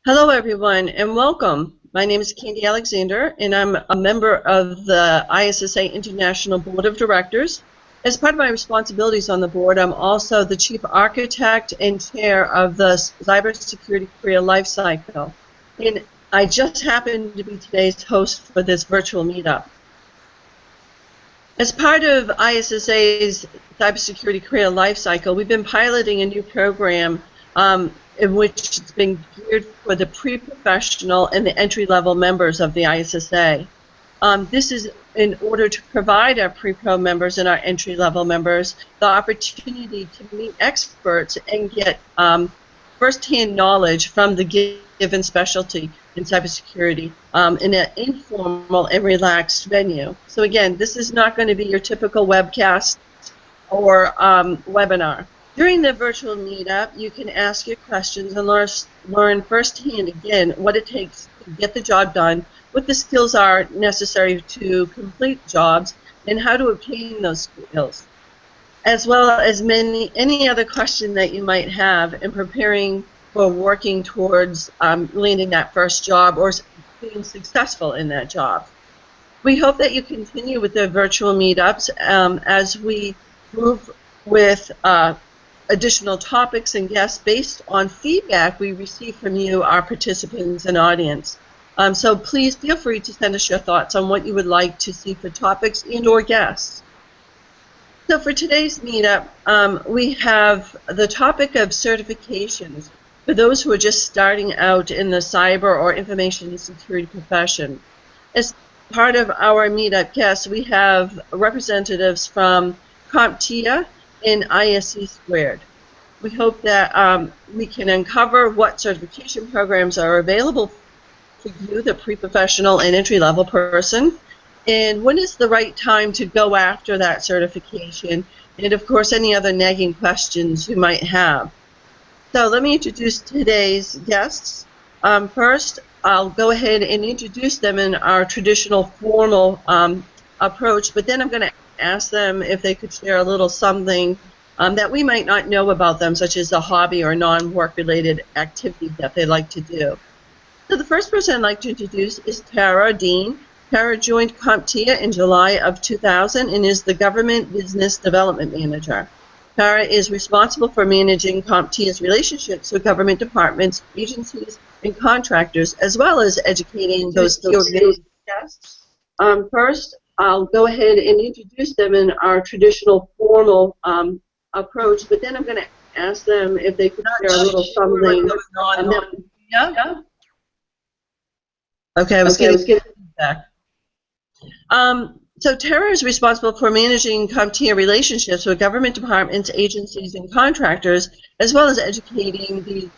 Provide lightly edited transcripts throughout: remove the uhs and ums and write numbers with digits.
Hello, everyone, and welcome. My name is Candy Alexander, and I'm a member of the ISSA International Board of Directors. As part of my responsibilities on the board, I'm also the Chief Architect and Chair of the Cybersecurity Career Lifecycle. And I just happen to be today's host for this virtual meetup. As part of ISSA's Cybersecurity Career Lifecycle, we've been piloting a new program in which it's been geared for the pre-professional and the entry-level members of the ISSA. This is in order to provide our pre-pro members and our entry-level members the opportunity to meet experts and get first-hand knowledge from the given specialty in cybersecurity in an informal and relaxed venue. So again, this is not going to be your typical webcast or webinar. During the virtual meetup, you can ask your questions and learn firsthand, again, what it takes to get the job done, what the skills are necessary to complete jobs, and how to obtain those skills, as well as any other question that you might have in preparing for working towards landing that first job or being successful in that job. We hope that you continue with the virtual meetups as we move with additional topics and guests based on feedback we receive from you, our participants and audience. So please feel free to send us your thoughts on what you would like to see for topics and or guests. So for today's meetup, we have the topic of certifications for those who are just starting out in the cyber or information security profession. As part of our meetup guests, we have representatives from CompTIA and ISSA. We hope that we can uncover what certification programs are available for you, the pre-professional and entry-level person, and when is the right time to go after that certification, and of course any other nagging questions you might have. So let me introduce today's guests. First, I'll go ahead and introduce them in our traditional formal approach, but then I'm going to ask them if they could share a little something that we might not know about them, such as a hobby or non-work related activity that they like to do. So the first person I'd like to introduce is Tara Dean. Tara joined CompTIA in July of 2000 and is the Government Business Development Manager. Tara is responsible for managing CompTIA's relationships with government departments, agencies, and contractors, as well as educating those guests. First, I'll go ahead and introduce them in our traditional formal approach, but then I'm going to ask them if they could share a little something. Yeah? Okay, I was getting feedback. So Tara is responsible for managing CompTIA relationships with government departments, agencies, and contractors, as well as educating the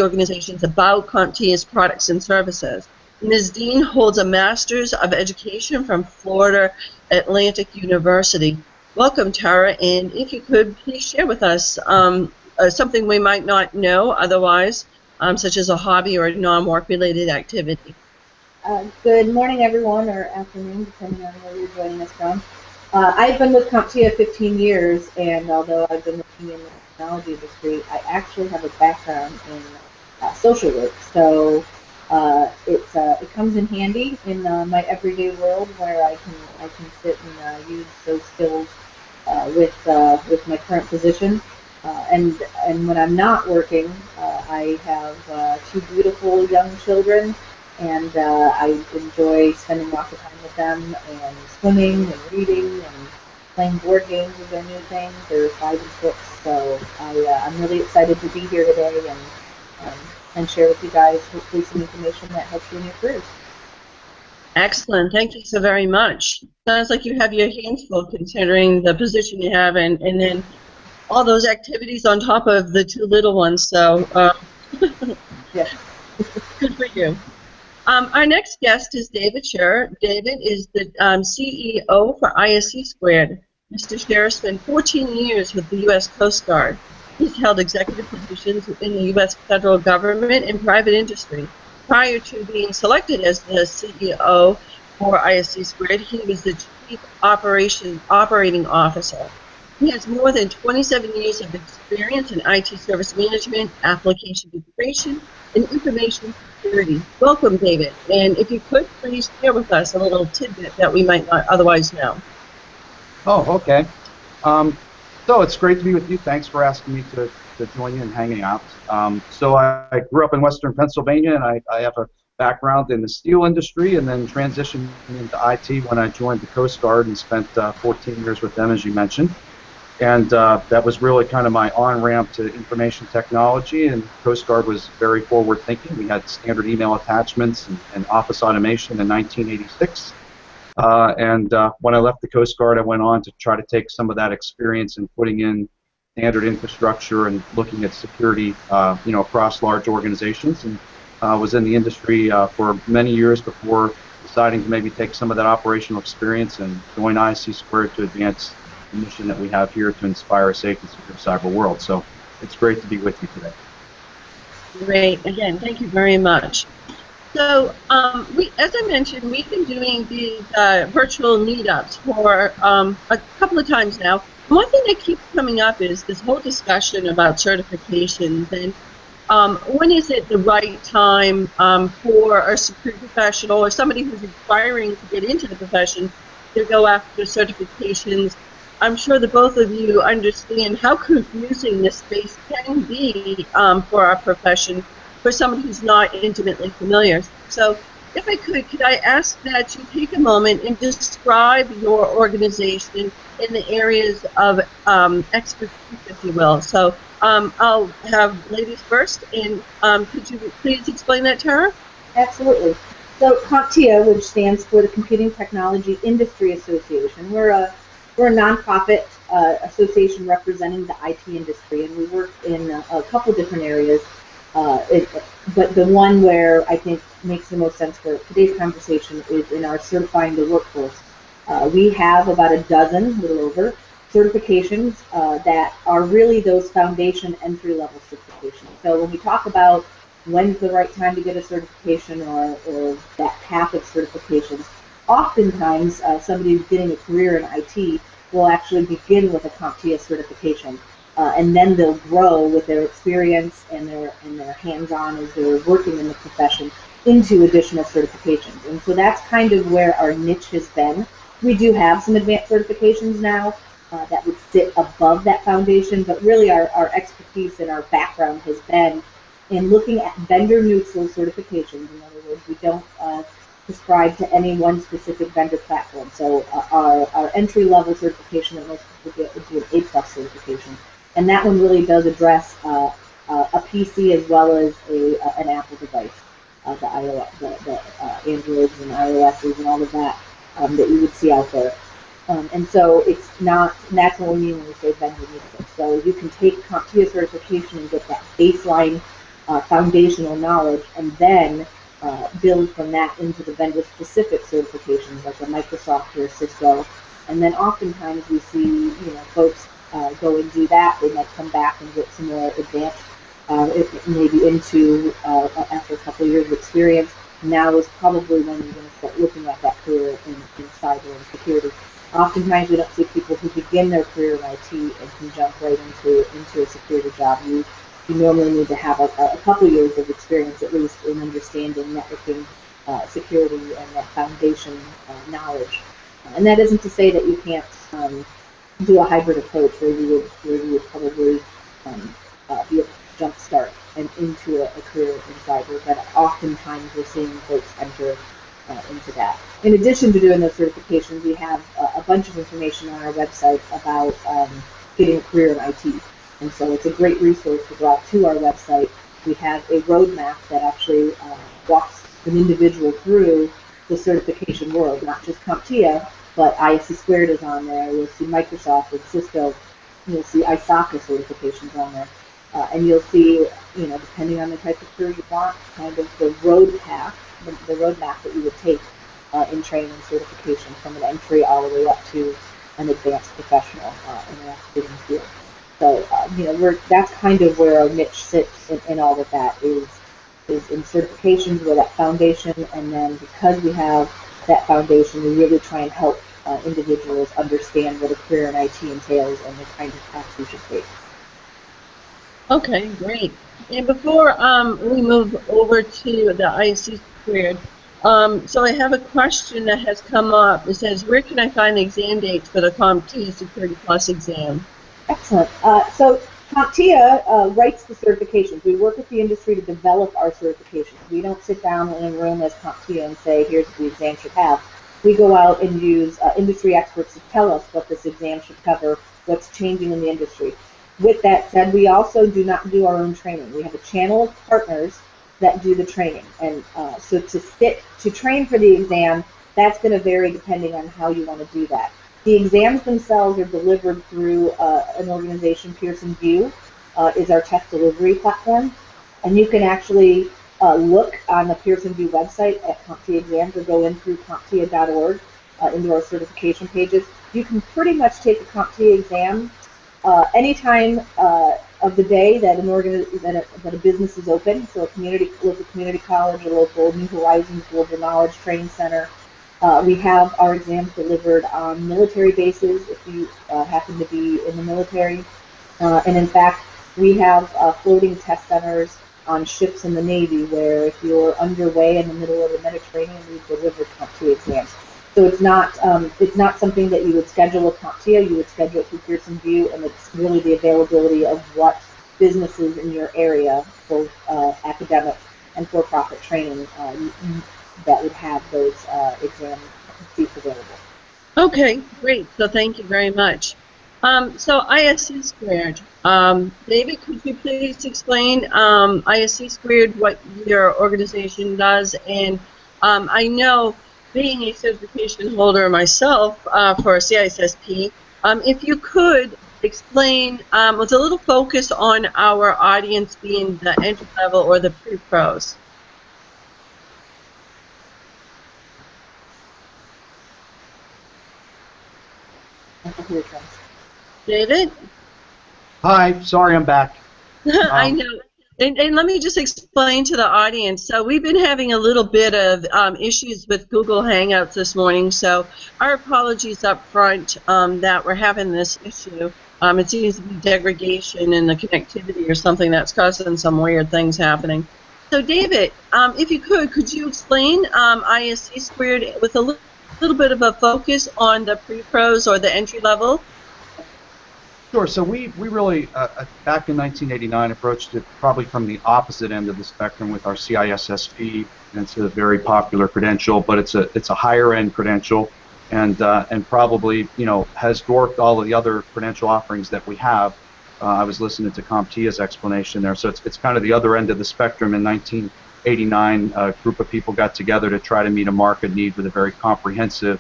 organizations about CompTIA's products and services. Ms. Dean holds a Master's of Education from Florida Atlantic University. Welcome, Tara, and if you could please share with us something we might not know otherwise, such as a hobby or a non-work related activity. Good morning, everyone, or afternoon, depending on where you're joining us from. I've been with CompTIA 15 years, and although I've been working in the technology industry, I actually have a background in social work. So it comes in handy in my everyday world where I can sit and use those skills with my current position. And when I'm not working, I have 2 beautiful young children. And I enjoy spending lots of time with them and swimming and reading and playing board games with their new things. They're 5 and 6, so I'm really excited to be here today and share with you guys hopefully some information that helps you in your careers. Excellent. Thank you so very much. Sounds like you have your hands full considering the position you have and then all those activities on top of the 2 little ones. So yeah. Good for you. Our next guest is David Scherer. David is the CEO for ISSA. Mr. Scherer spent 14 years with the U.S. Coast Guard. He's held executive positions in the U.S. federal government and private industry. Prior to being selected as the CEO for ISSA, he was the Chief Operating Officer. He has more than 27 years of experience in IT service management, application integration, and information security. Welcome, David. And if you could, please share with us a little tidbit that we might not otherwise know. Oh, okay. So it's great to be with you. Thanks for asking me to join you and hanging out. So I grew up in Western Pennsylvania, and I have a background in the steel industry, and then transitioned into IT when I joined the Coast Guard and spent 14 years with them, as you mentioned. And that was really kind of my on-ramp to information technology, and Coast Guard was very forward-thinking. We had standard email attachments and office automation in 1986. When I left the Coast Guard, I went on to try to take some of that experience in putting in standard infrastructure and looking at security, across large organizations, and was in the industry for many years before deciding to maybe take some of that operational experience and join ISSA to advance the mission that we have here to inspire a safe and secure cyber world. So it's great to be with you today. Great. Again, thank you very much. So, as I mentioned, we've been doing these virtual meetups for a couple of times now. One thing that keeps coming up is this whole discussion about certifications, and when is it the right time for a security professional or somebody who's aspiring to get into the profession to go after certifications? I'm sure that both of you understand how confusing this space can be for our profession, for somebody who's not intimately familiar. So if I could I ask that you take a moment and describe your organization in the areas of expertise, if you will. So I'll have ladies first, and could you please explain that, Tara? Absolutely. So CompTIA, which stands for the Computing Technology Industry Association, we're a nonprofit association representing the IT industry, and we work in a couple different areas. But the one where I think makes the most sense for today's conversation is in our certifying the workforce. We have about a dozen, a little over, certifications that are really those foundation entry-level certifications. So when we talk about when's the right time to get a certification or that path of certifications, oftentimes somebody who's getting a career in IT will actually begin with a CompTIA certification. And then they'll grow with their experience and their hands-on as they're working in the profession into additional certifications. And so that's kind of where our niche has been. We do have some advanced certifications now that would sit above that foundation, but really our expertise and our background has been in looking at vendor-neutral certifications. In other words, we don't prescribe to any one specific vendor platform. So our entry-level certification that most people get would be an A+ certification. And that one really does address a PC as well as an Apple device, the Androids and iOSs and all of that that you would see out there. And so it's not, and that's what we mean when we say vendor neutral. So you can take CompTIA certification and get that baseline foundational knowledge, and then build from that into the vendor-specific certifications like a Microsoft or Cisco. And then oftentimes we see, folks go and do that. They might come back and get some more advanced, maybe into after a couple of years of experience. Now is probably when you're going to start looking at that career in cyber and security. Oftentimes we don't see people who begin their career in IT and can jump right into a security job. You normally need to have a couple of years of experience at least in understanding networking, security, and that foundation knowledge. And that isn't to say that you can't do a hybrid approach where you would probably be able to jump start and into a career in cyber, but oftentimes we're seeing folks enter into that. In addition to doing those certifications, we have a bunch of information on our website about getting a career in IT. And so it's a great resource to go out to our website. We have a roadmap that actually walks an individual through the certification world, not just CompTIA, but ISSA is on there. You'll see Microsoft and Cisco. You'll see ISSA certifications on there. And you'll see, depending on the type of career you want, kind of the road path, the roadmap that you would take in training and certification from an entry all the way up to an advanced professional in the field. So, that's kind of where our niche sits in all of that is in certifications, where that foundation, and then because we have that foundation, we really try and help individuals understand what a career in IT entails and the kind of paths we should take. Okay, great. And before we move over to the ISC squared, so I have a question that has come up. It says, where can I find the exam dates for the CompTIA Security Plus exam? Excellent. So CompTIA writes the certifications. We work with the industry to develop our certifications. We don't sit down in a room as CompTIA and say, here's what the exam should have. We go out and use industry experts to tell us what this exam should cover, what's changing in the industry. With that said, we also do not do our own training. We have a channel of partners that do the training. And so to train for the exam, that's going to vary depending on how you want to do that. The exams themselves are delivered through an organization, Pearson VUE, is our test delivery platform. And you can actually look on the Pearson VUE website at CompTIA exams or go in through CompTIA.org into our certification pages. You can pretty much take a CompTIA exam anytime of the day that that a business is open. So local community college, a local New Horizons Global Knowledge Training Center. We have our exams delivered on military bases if you happen to be in the military. And in fact, we have floating test centers on ships in the Navy where if you're underway in the middle of the Mediterranean, we deliver CompTIA exams. So it's not something that you would schedule with CompTIA. You would schedule it through Pearson VUE, and it's really the availability of what businesses in your area, both academic and for-profit training, that would have those exam seats available. Okay, great. So thank you very much. So ISC squared. David, could you please explain ISC squared, what your organization does? And I know, being a certification holder myself for CISSP, if you could explain with a little focus on our audience being the entry level or the pre-pros. David? Hi, sorry I'm back. I know. And let me just explain to the audience. So we've been having a little bit of issues with Google Hangouts this morning, so our apologies up front that we're having this issue. It seems to be degradation in the connectivity or something that's causing some weird things happening. So David, if you could you explain ISC squared with a little bit of a focus on the pre-pros or the entry level? Sure. So we really, back in 1989, approached it probably from the opposite end of the spectrum with our CISSP, and it's a very popular credential, but it's a higher end credential, and probably has dwarfed all of the other credential offerings that we have. I was listening to CompTIA's explanation there, so it's kind of the other end of the spectrum. In 1989, a group of people got together to try to meet a market need with a very comprehensive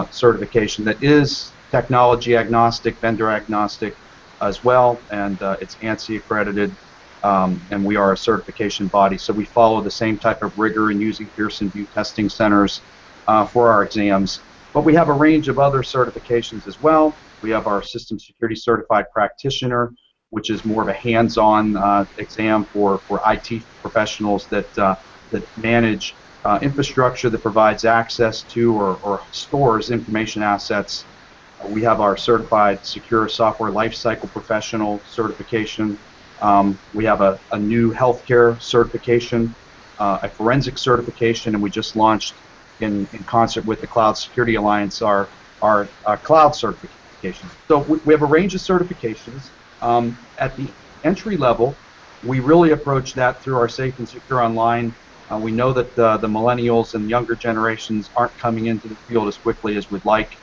certification that is technology agnostic, vendor agnostic as well, and it's ANSI accredited, and we are a certification body, so we follow the same type of rigor in using Pearson VUE testing centers for our exams. But we have a range of other certifications as well. We have our System Security Certified Practitioner, which is more of a hands-on exam for IT professionals that manage infrastructure that provides access to or stores information assets. We have our Certified Secure Software Lifecycle Professional certification. We have a new healthcare certification, a forensic certification, and we just launched in concert with the Cloud Security Alliance our cloud certification. So we have a range of certifications. At the entry level, we really approach that through our Safe and Secure Online. We know that the millennials and younger generations aren't coming into the field as quickly as we'd like.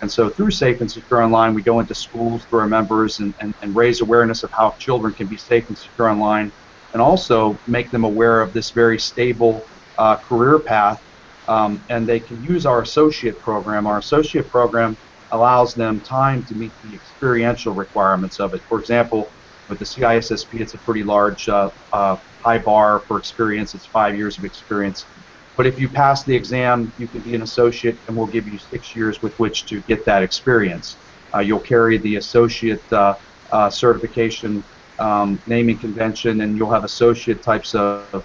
And so through Safe and Secure Online, we go into schools through our members and raise awareness of how children can be safe and secure online, and also make them aware of this very stable career path. And they can use our associate program. Our associate program allows them time to meet the experiential requirements of it. For example, with the CISSP, it's a pretty large high bar for experience. It's 5 years of experience. But if you pass the exam, you can be an associate, and we'll give you 6 years with which to get that experience. You'll carry the associate certification naming convention, and you'll have associate types of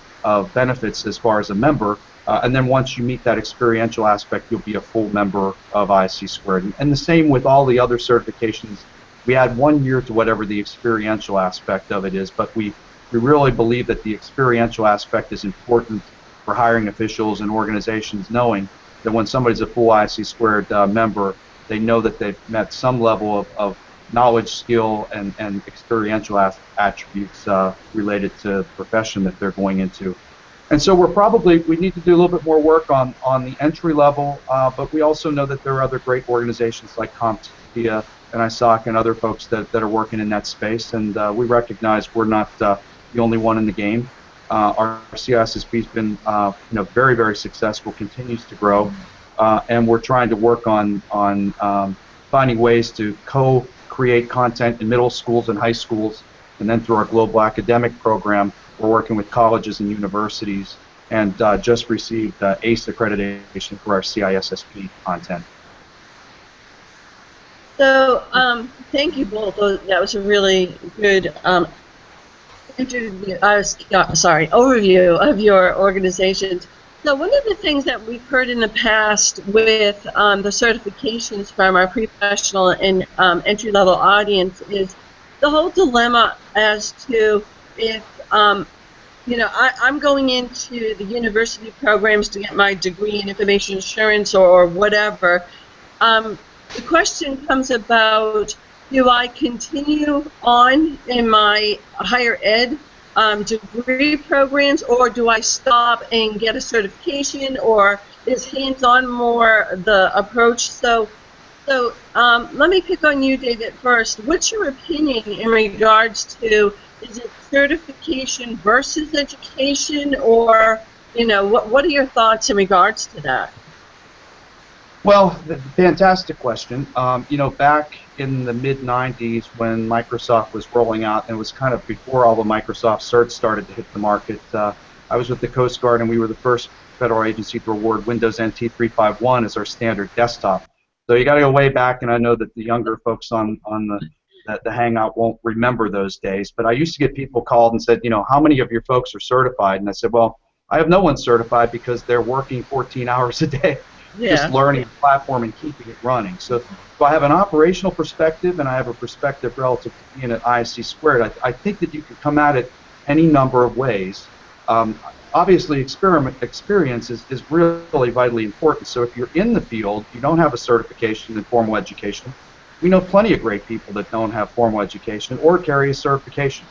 benefits as far as a member. And then once you meet that experiential aspect, you'll be a full member of ISC Squared. And the same with all the other certifications. We add 1 year to whatever the experiential aspect of it is, but we really believe that the experiential aspect is important for hiring officials and organizations, knowing that when somebody's a full ISC Squared member, they know that they've met some level of knowledge, skill, and experiential attributes related to the profession that they're going into. And so we need to do a little bit more work on the entry level, but we also know that there are other great organizations like CompTIA and ISSA and other folks that are working in that space, and we recognize we're not the only one in the game. Our CISSP has been very, very successful, continues to grow, and we're trying to work on finding ways to co-create content in middle schools and high schools, and then through our global academic program, we're working with colleges and universities, and just received ISSA accreditation for our CISSP content. So, thank you both. That was a really good overview of your organizations. So one of the things that we've heard in the past with the certifications from our pre-professional and entry-level audience is the whole dilemma as to if, I'm going into the university programs to get my degree in information assurance or whatever. The question comes about, do I continue on in my higher ed degree programs, or do I stop and get a certification, or is hands-on more the approach? So let me pick on you, David, first. What's your opinion in regards to, is it certification versus education, or, what are your thoughts in regards to that? Well, fantastic question. Back in the mid-90s when Microsoft was rolling out, and it was kind of before all the Microsoft certs started to hit the market, I was with the Coast Guard, and we were the first federal agency to award Windows NT 351 as our standard desktop. So you got to go way back, and I know that the younger folks on the Hangout won't remember those days, but I used to get people called and said, how many of your folks are certified? And I said, well, I have no one certified because they're working 14 hours a day. Yeah. Just learning the platform and keeping it running. So I have an operational perspective, and I have a perspective relative to being at ISC Squared. I think that you can come at it any number of ways. Obviously, experience is really vitally important. So if you're in the field, you don't have a certification in formal education. We know plenty of great people that don't have formal education or carry a certification.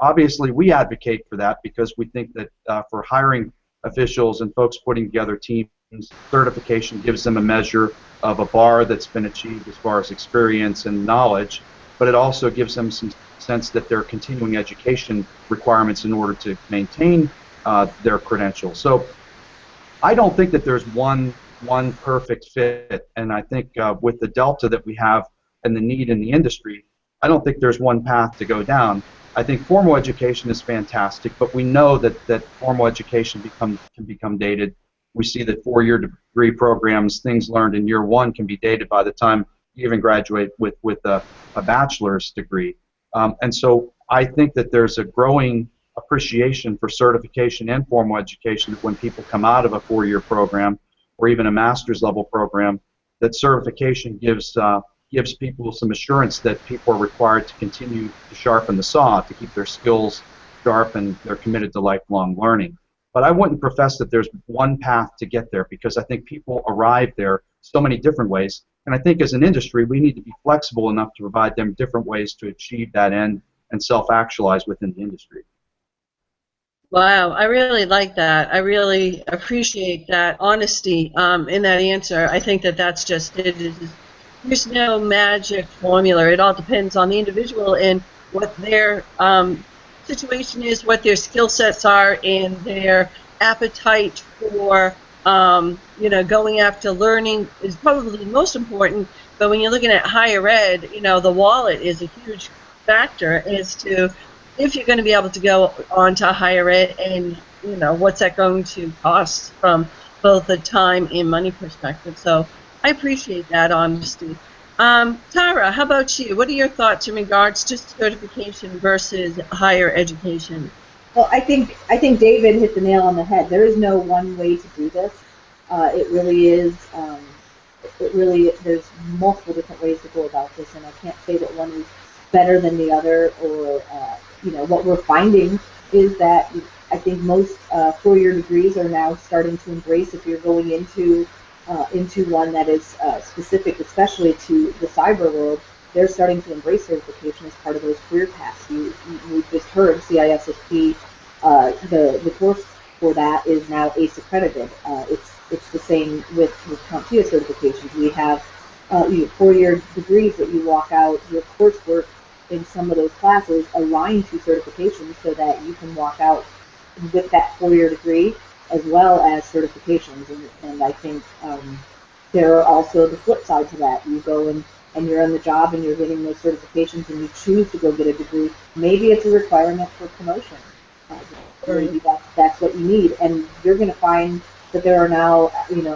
Obviously, we advocate for that because we think that for hiring officials and folks putting together teams, certification gives them a measure of a bar that's been achieved as far as experience and knowledge, but it also gives them some sense that there are continuing education requirements in order to maintain their credentials. So I don't think that there's one perfect fit, and I think with the delta that we have and the need in the industry, I don't think there's one path to go down. I think formal education is fantastic, but we know that formal education can become dated. We see that 4-year degree programs, things learned in year 1 can be dated by the time you even graduate with a bachelor's degree. And so I think that there's a growing appreciation for certification and formal education when people come out of a 4-year program or even a master's level program, that certification gives people some assurance that people are required to continue to sharpen the saw, to keep their skills sharp, and they're committed to lifelong learning. But I wouldn't profess that there's one path to get there, because I think people arrive there so many different ways. And I think as an industry, we need to be flexible enough to provide them different ways to achieve that end and self-actualize within the industry. Wow, I really like that. I really appreciate that honesty in that answer. I think that that's just it. There's no magic formula. It all depends on the individual and what their situation is, what their skill sets are, and their appetite for going after learning is probably most important. But when you're looking at higher ed, the wallet is a huge factor as to if you're going to be able to go on to higher ed, and what's that going to cost from both the time and money perspective. So I appreciate that honesty. Tara, how about you? What are your thoughts in regards to certification versus higher education? Well, I think David hit the nail on the head. There is no one way to do this. It really is. There's multiple different ways to go about this, and I can't say that one is better than the other. Or what we're finding is that I think most four-year degrees are now starting to embrace, if you're going into one that is specific, especially to the cyber world, they're starting to embrace certification as part of those career paths. We just heard CISSP, the course for that is now ACE accredited. It's the same with CompTIA certifications. We have 4-year degrees that you walk out, your coursework in some of those classes aligned to certifications so that you can walk out with that 4-year degree as well as certifications. And I think there are also the flip side to that. You go and you're on the job and you're getting those certifications and you choose to go get a degree. Maybe it's a requirement for promotion. Maybe that's what you need. And you're going to find that there are now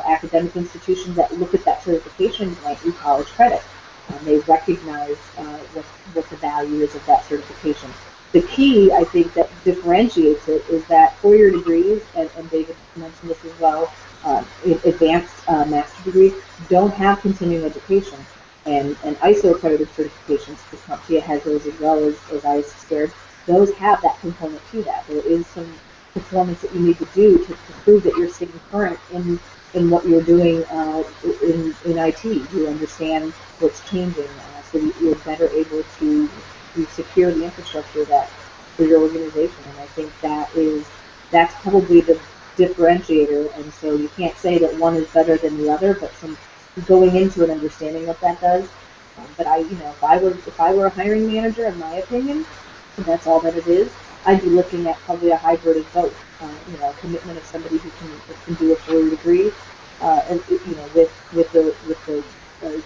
academic institutions that look at that certification like college credit. They recognize what the value is of that certification. The key, I think, that differentiates it is that 4-year degrees, and David mentioned this as well, advanced master's degrees don't have continuing education. And ISO accredited certifications, because CompTIA has those as well as ISSA, those have that component to that. There is some performance that you need to do to prove that you're staying current in what you're doing in IT. You understand what's changing, so you're better able to secure the infrastructure that for your organization. And I think that's probably the differentiator. And so you can't say that one is better than the other, but some going into and understanding what that does. But if I were a hiring manager, in my opinion, and that's all that it is, I'd be looking at probably a hybrid of both. A commitment of somebody who can do a 4-year degree, and with the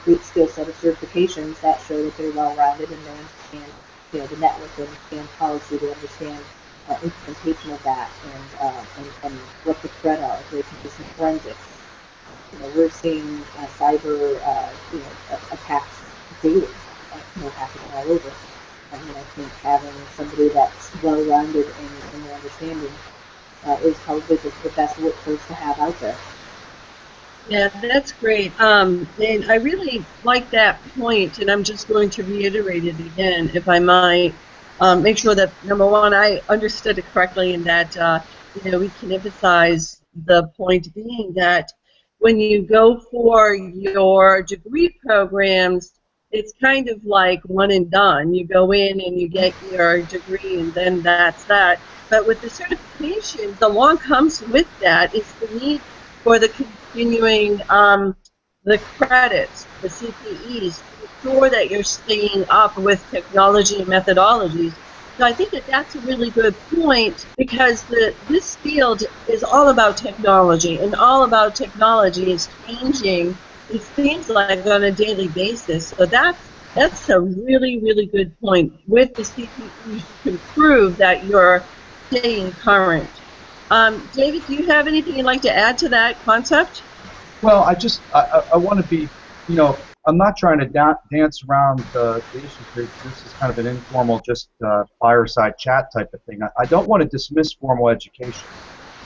good skill set of certifications that show that they're well-rounded and they understand the network, they understand policy, they understand implementation of that, and what the threat are. They can do some forensics. We're seeing cyber attacks daily, happening all over. And I think having somebody that's well-rounded in their understanding is probably the best workforce to have out there. Yeah, that's great. And I really like that point, and I'm just going to reiterate it again, if I might. Make sure that, number one, I understood it correctly, and that we can emphasize the point being that when you go for your degree programs, it's kind of like one and done. You go in and you get your degree, and then that's that. But with the certifications, along comes with that is the need for the continuing, the credits, the CPEs, to ensure that you're staying up with technology and methodologies. So I think that that's a really good point, because this field is all about technology, and all about technology is changing. It seems like on a daily basis. So that's a really, really good point. With the CPE, you can prove that you're staying current. David, do you have anything you'd like to add to that concept? Well, I want to be, I'm not trying to dance around the issue here. This is kind of an informal, just fireside chat type of thing. I don't want to dismiss formal education,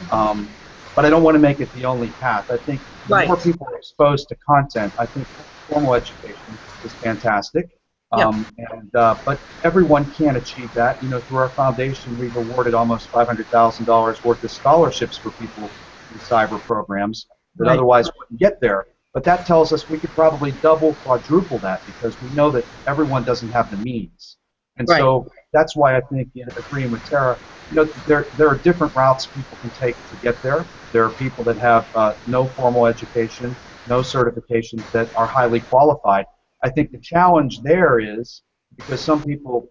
but I don't want to make it the only path. I think the more people are exposed to content, I think formal education is fantastic. But everyone can't achieve that. Through our foundation, we've awarded almost $500,000 worth of scholarships for people in cyber programs that otherwise wouldn't get there. But that tells us we could probably double, quadruple that, because we know that everyone doesn't have the means. And so that's why I think, agreeing with Tara, there are different routes people can take to get there. There are people that have no formal education, no certifications, that are highly qualified. I think the challenge there is because some people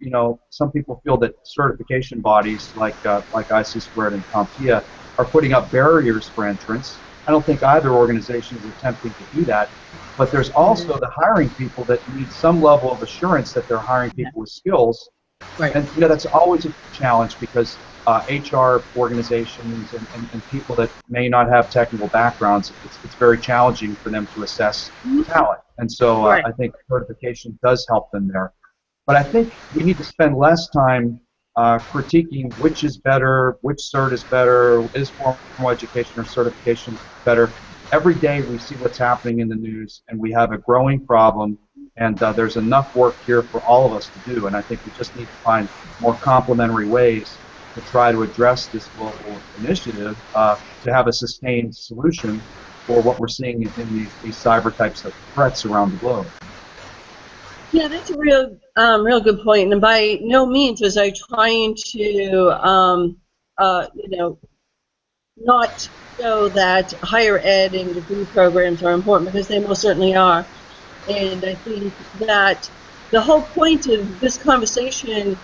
feel that certification bodies like ISSA and CompTIA are putting up barriers for entrance. I don't think either organization is attempting to do that. But there's also the hiring people that need some level of assurance that they're hiring people with skills. And that's always a challenge, because HR organizations and people that may not have technical backgrounds, it's very challenging for them to assess talent. And so Right. I think certification does help them there. But I think we need to spend less time critiquing which is better, which cert is better, is formal education or certification better. Every day we see what's happening in the news, and we have a growing problem, and there's enough work here for all of us to do, and I think we just need to find more complementary ways to try to address this global initiative to have a sustained solution for what we're seeing in these cyber types of threats around the globe. Yeah, that's a real good point. And by no means was I trying to, you know, not show that higher ed and degree programs are important, because they most certainly are. And I think that the whole point of this conversation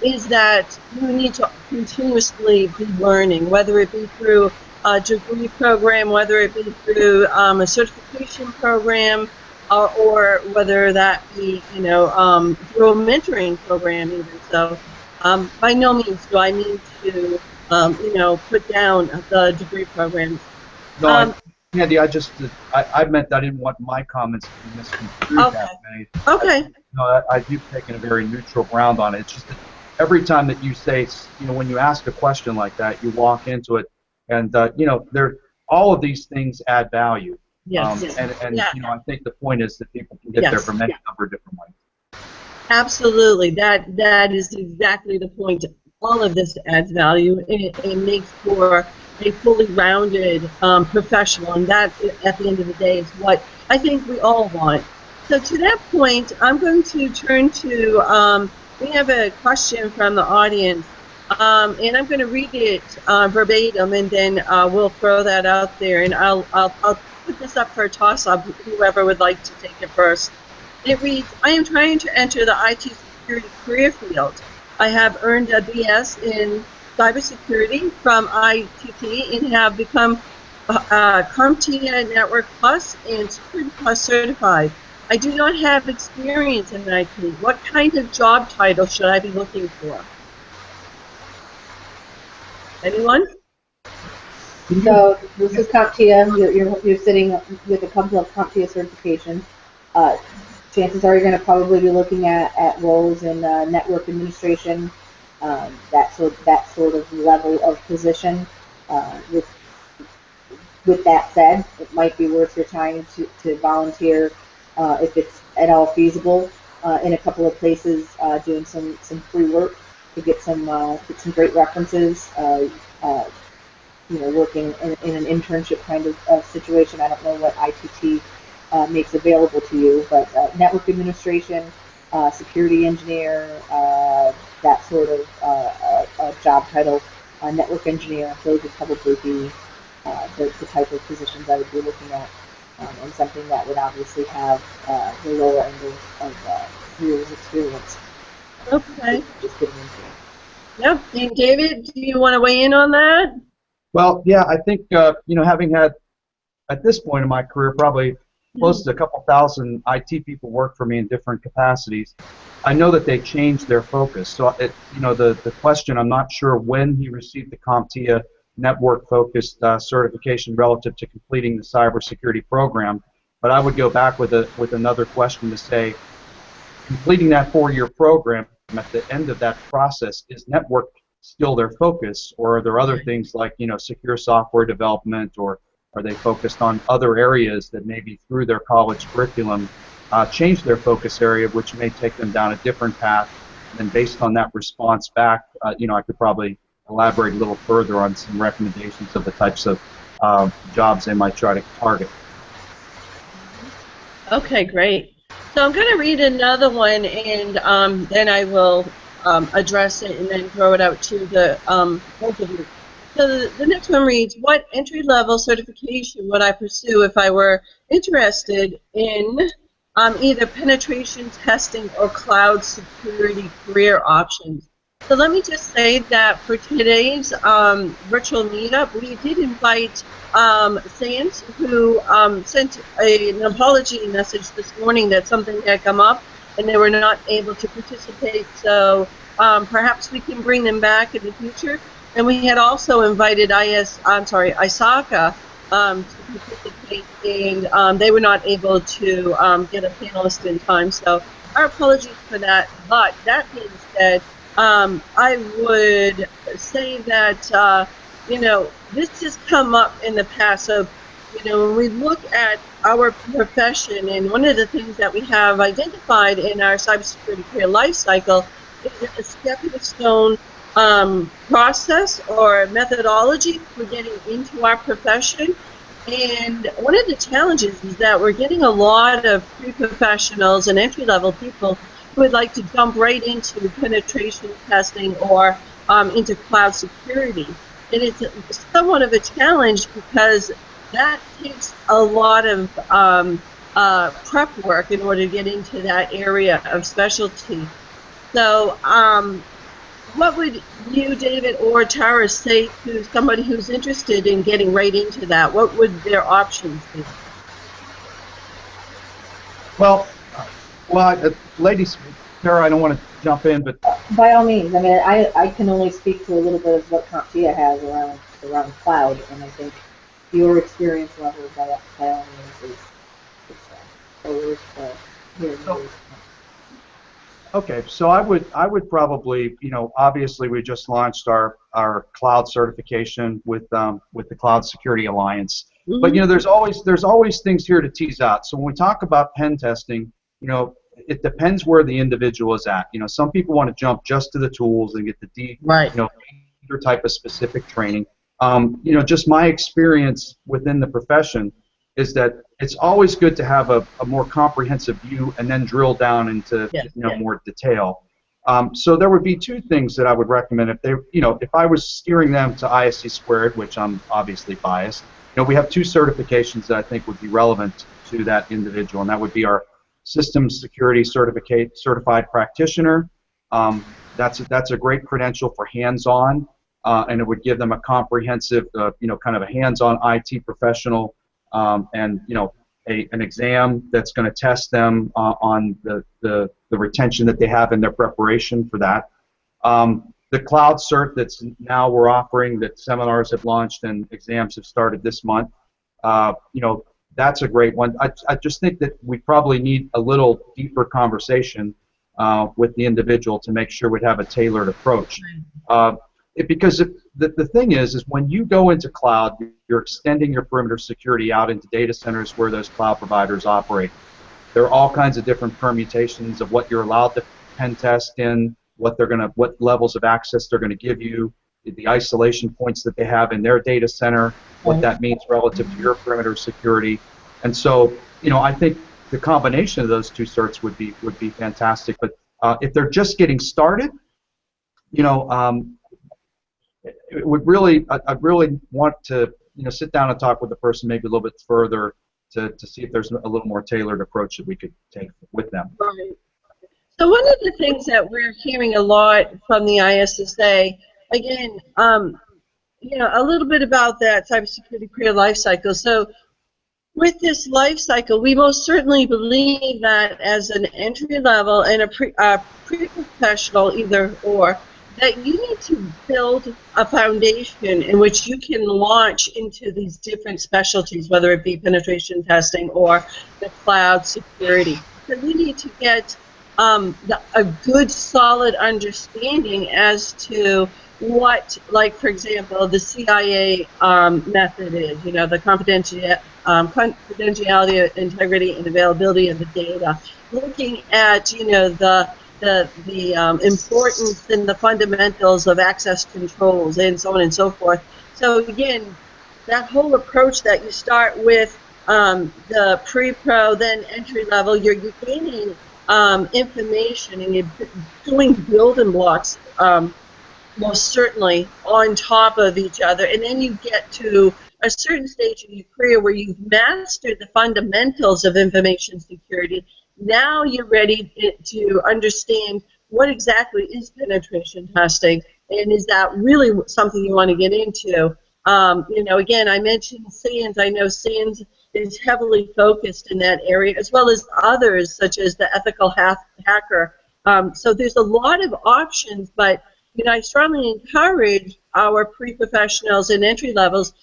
is that you need to continuously be learning, whether it be through a degree program, whether it be through a certification program, or whether that be, you know, through a mentoring program even. So by no means do I mean to, you know, put down the degree programs. No, Andy, I meant I didn't want my comments to be misconstrued Okay. that way. Okay. You've taken a very neutral ground on it. It's just that every time that you say, you know, when you ask a question like that, you walk into it, and you know, all of these things add value. Yes. And Yeah. you know, I think the point is that people can get there from any number of different ways. Absolutely. That is exactly the point. All of this adds value, and it makes for a fully rounded professional, and that, at the end of the day, is what I think we all want. So to that point, I'm going to turn to, we have a question from the audience, and I'm going to read it verbatim, and then we'll throw that out there, and I'll put this up for a toss-up, whoever would like to take it first. It reads, I am trying to enter the IT security career field. I have earned a BS in cybersecurity from ITT and have become CompTIA Network Plus and Security Plus certified. I do not have experience in IT. What kind of job title should I be looking for? Anyone? So this is CompTIA. You're sitting with a couple of CompTIA certifications. Chances are you're going to probably be looking at roles in network administration, that sort of level of position. With that said, it might be worth your time to volunteer if it's at all feasible in a couple of places, doing some free work to get some great references. You know, working in an internship kind of situation. I don't know what ITT makes available to you, but network administration, security engineer, that sort of job title, network engineer, those would probably be the type of positions I would be looking at, and something that would obviously have the lower end of years experience. Okay. Just getting into it. Yep. And David, do you want to weigh in on that? Well, yeah, I think you know, having had at this point in my career probably close to a couple thousand IT people work for me in different capacities, I know that they changed their focus. So, you know, the question, I'm not sure when he received the CompTIA network-focused certification relative to completing the cybersecurity program, but I would go back with another question to say, completing that 4-year program, at the end of that process, is network still their focus, or are there other things like, you know, secure software development, or are they focused on other areas that maybe through their college curriculum change their focus area, which may take them down a different path? And then based on that response back, you know, I could probably elaborate a little further on some recommendations of the types of jobs they might try to target. Okay, great. So I'm going to read another one, and then I will address it and then throw it out to the both of you. So the next one reads, what entry-level certification would I pursue if I were interested in either penetration testing or cloud security career options? So let me just say that for today's virtual meetup, we did invite Sans, who sent an apology message this morning that something had come up and they were not able to participate. So perhaps we can bring them back in the future. And we had also invited ISSA to participate participate, and they were not able to get a panelist in time. So our apologies for that. But that being said, I would say that this has come up in the past. So when we look at our profession, and one of the things that we have identified in our cybersecurity career life cycle is a stepping stone process or methodology for getting into our profession. And one of the challenges is that we're getting a lot of pre-professionals and entry-level people who would like to jump right into penetration testing or into cloud security. And it's somewhat of a challenge because that takes a lot of prep work in order to get into that area of specialty. So what would you, David, or Tara say to somebody who's interested in getting right into that? What would their options be? Well, ladies, Tara, I don't want to jump in, but by all means. I mean, I can only speak to a little bit of what CompTIA has around cloud, and I think your experience level by all means is here. okay, so I would probably, obviously we just launched our cloud certification with the Cloud Security Alliance. Mm-hmm. But there's always things here to tease out. So when we talk about pen testing, it depends where the individual is at. Some people want to jump just to the tools and get the deep, right. Type of specific training. Just my experience within the profession is that it's always good to have a more comprehensive view and then drill down into more detail. So there would be two things that I would recommend if they, if I was steering them to ISC squared, which I'm obviously biased. We have two certifications that I think would be relevant to that individual, and that would be our Systems Security Certified Practitioner. That's a great credential for hands-on, and it would give them a comprehensive, kind of a hands-on IT professional. And an exam that's going to test them on the retention that they have in their preparation for that. The cloud cert that's now we're offering, that seminars have launched and exams have started this month. That's a great one. I just think that we probably need a little deeper conversation with the individual to make sure we'd have a tailored approach. Because the thing is when you go into cloud, you're extending your perimeter security out into data centers where those cloud providers operate. There are all kinds of different permutations of what you're allowed to pen test in, what levels of access they're going to give you, the isolation points that they have in their data center, what that means relative to your perimeter security. And so, I think the combination of those two certs would be fantastic. But if they're just getting started, it would really, I'd really want to, sit down and talk with the person maybe a little bit further to see if there's a little more tailored approach that we could take with them. Right. So one of the things that we're hearing a lot from the ISSA, again, a little bit about that cybersecurity career life cycle. So with this life cycle, we most certainly believe that as an entry level and a pre-professional, either or, that you need to build a foundation in which you can launch into these different specialties, whether it be penetration testing or the cloud security. So we need to get a good, solid understanding as to what, like, for example, the CIA method is, the confidentiality, integrity, and availability of the data. Looking at, the importance and the fundamentals of access controls and so on and so forth. So again, that whole approach that you start with the pre-pro, then entry level, you're gaining information and you're doing building blocks most certainly on top of each other, and then you get to a certain stage in your career where you've mastered the fundamentals of information security. Now you're ready to understand what exactly is penetration testing, and is that really something you want to get into? Again, I mentioned SANS. I know SANS is heavily focused in that area, as well as others, such as the ethical hacker. So there's a lot of options, but I strongly encourage our pre-professionals and entry levels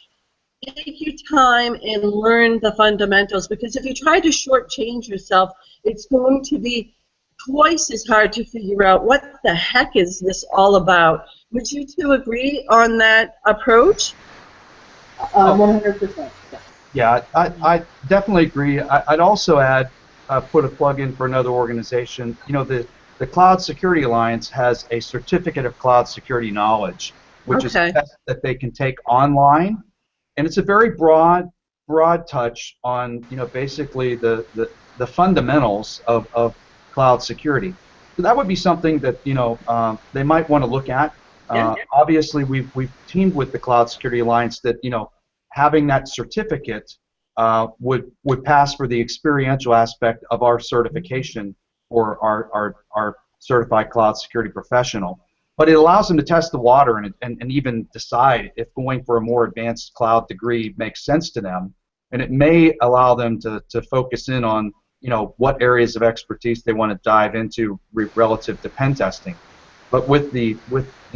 take your time and learn the fundamentals, because if you try to shortchange yourself, it's going to be twice as hard to figure out what the heck is this all about. Would you two agree on that approach? 100%. Yeah, I definitely agree. I'd also add, put a plug in for another organization. You know, the Cloud Security Alliance has a certificate of cloud security knowledge, which is a Okay. test that they can take online, and it's a very broad touch on, you know, basically the fundamentals of cloud security. So that would be something that, you know, they might want to look at. Yeah. Obviously, we've teamed with the Cloud Security Alliance that, you know, having that certificate would pass for the experiential aspect of our certification for our certified cloud security professional. But it allows them to test the water and even decide if going for a more advanced cloud degree makes sense to them. And it may allow them to focus in on, you know, what areas of expertise they want to dive into relative to pen testing. But with the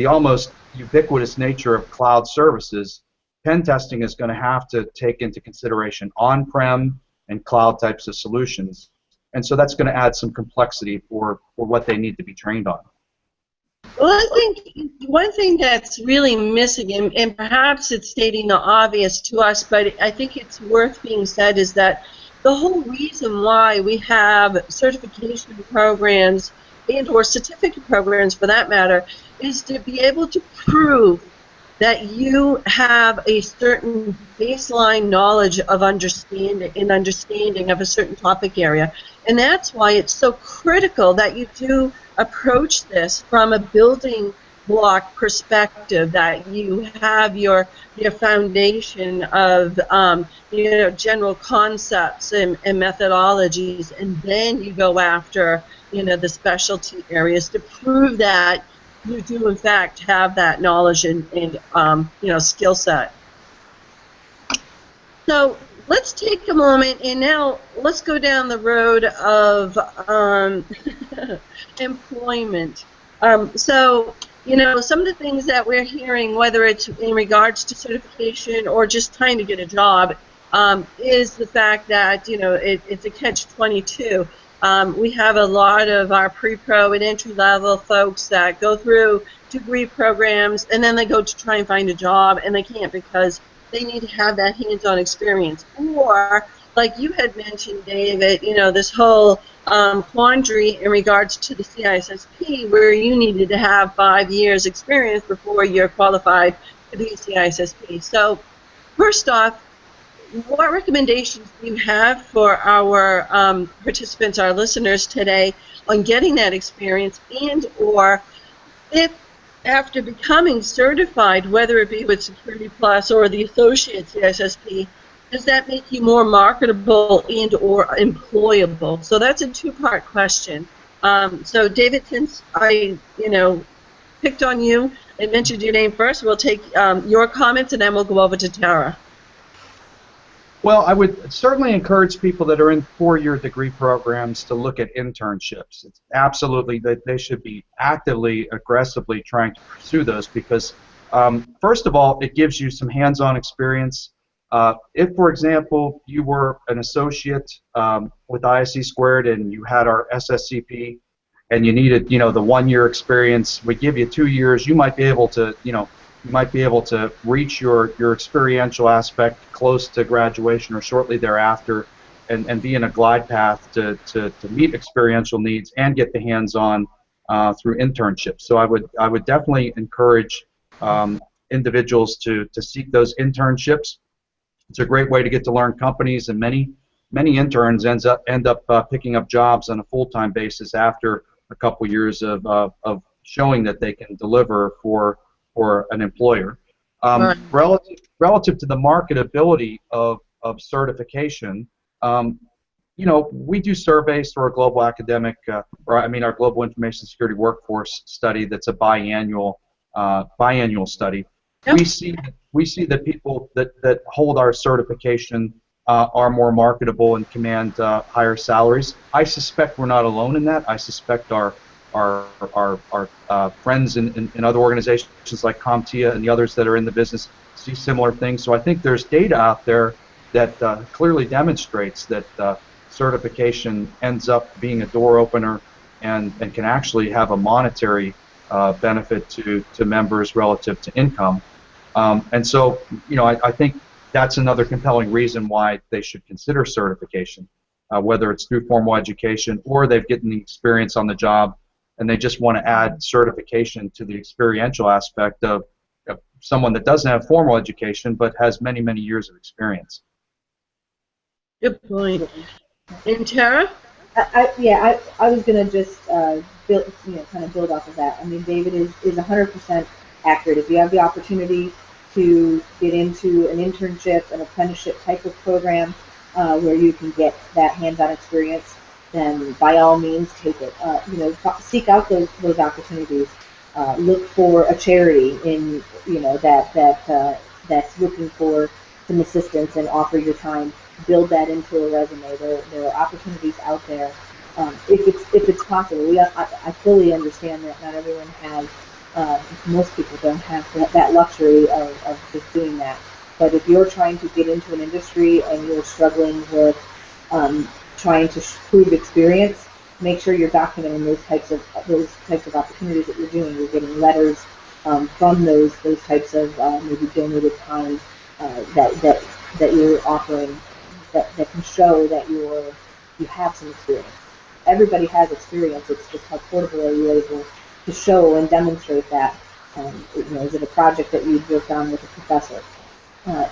almost ubiquitous nature of cloud services, pen testing is going to have to take into consideration on-prem and cloud types of solutions. And so that's going to add some complexity for what they need to be trained on. Well, I think one thing that's really missing, and perhaps it's stating the obvious to us, but I think it's worth being said, is that the whole reason why we have certification programs and or certificate programs, for that matter, is to be able to prove that you have a certain baseline knowledge of understanding of a certain topic area. And that's why it's so critical that you do approach this from a building block perspective, that you have your foundation of you know, general concepts and methodologies, and then you go after, you know, the specialty areas to prove that you do in fact have that knowledge and you know, skill set. So let's take a moment and now let's go down the road of employment. So, you know, some of the things that we're hearing, whether it's in regards to certification or just trying to get a job, is the fact that, you know, it's a catch-22. We have a lot of our pre-pro and entry-level folks that go through degree programs and then they go to try and find a job and they can't because they need to have that hands-on experience. Or, like you had mentioned, David, you know, this whole quandary in regards to the CISSP, where you needed to have 5 years experience before you're qualified to be a CISSP. So, first off, what recommendations do you have for our participants, our listeners today, on getting that experience, and or if after becoming certified, whether it be with Security Plus or the associate CISSP, does that make you more marketable and or employable? So that's a two-part question. So David, since I, you know, picked on you and mentioned your name first, we'll take your comments and then we'll go over to Tara. Well, I would certainly encourage people that are in four-year degree programs to look at internships. It's absolutely that they should be actively, aggressively trying to pursue those because, first of all, it gives you some hands-on experience. If, for example, you were an associate with ISE Squared and you had our SSCP and you needed, you know, the 1 year experience, we give you 2 years, you might be able to, you know, reach your experiential aspect close to graduation or shortly thereafter and be in a glide path to meet experiential needs and get the hands-on through internships. So I would definitely encourage individuals to seek those internships. It's a great way to get to learn companies, and many interns end up picking up jobs on a full-time basis after a couple years of showing that they can deliver for an employer. Right. Relative to the marketability of certification, you know, we do surveys through our global academic, our global information security workforce study. That's a biannual study. Yep. We see that people that hold our certification are more marketable and command higher salaries. I suspect we're not alone in that. I suspect our our friends in other organizations like CompTIA and the others that are in the business see similar things. So I think there's data out there that clearly demonstrates that certification ends up being a door opener and can actually have a monetary benefit to members relative to income. And so, you know, I think that's another compelling reason why they should consider certification, whether it's through formal education or they've gotten the experience on the job and they just want to add certification to the experiential aspect of someone that doesn't have formal education but has many, many years of experience. Good point. And Tara? I was going to just build, kind of build off of that. I mean, David is 100% accurate. If you have the opportunity to get into an internship, an apprenticeship type of program where you can get that hands-on experience, then by all means take it. Seek out those opportunities. Look for a charity in that's looking for some assistance and offer your time. Build that into a resume. There are opportunities out there. If it's possible, I fully understand that not everyone has. Most people don't have that luxury of just doing that. But if you're trying to get into an industry and you're struggling with trying to prove experience, make sure you're documenting those types of opportunities that you're doing. You're getting letters from those types of maybe donated time that you're offering that can show that you have some experience. Everybody has experience. It's just how portable are you able to show and demonstrate that. Is it a project that you've worked on with a professor?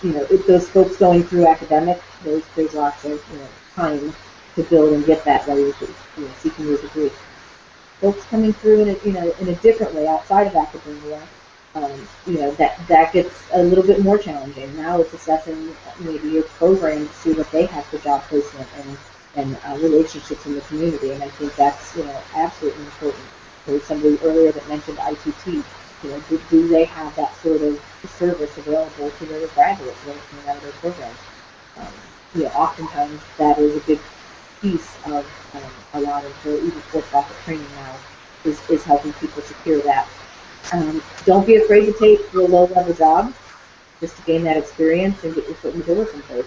If those folks going through academic, there's lots of time to build and get that ready to seeking your degree. Folks coming through in a different way outside of academia, that gets a little bit more challenging. Now it's assessing maybe your program to see what they have for job placement and relationships in the community, and I think that's absolutely important. There was somebody earlier that mentioned ITT. Do they have that sort of service available to their graduates when they're coming out of their program? Oftentimes that is a big piece of a lot of the even for-profit training now is helping people secure that. Don't be afraid to take the low-level job just to gain that experience and get your foot in the door someplace.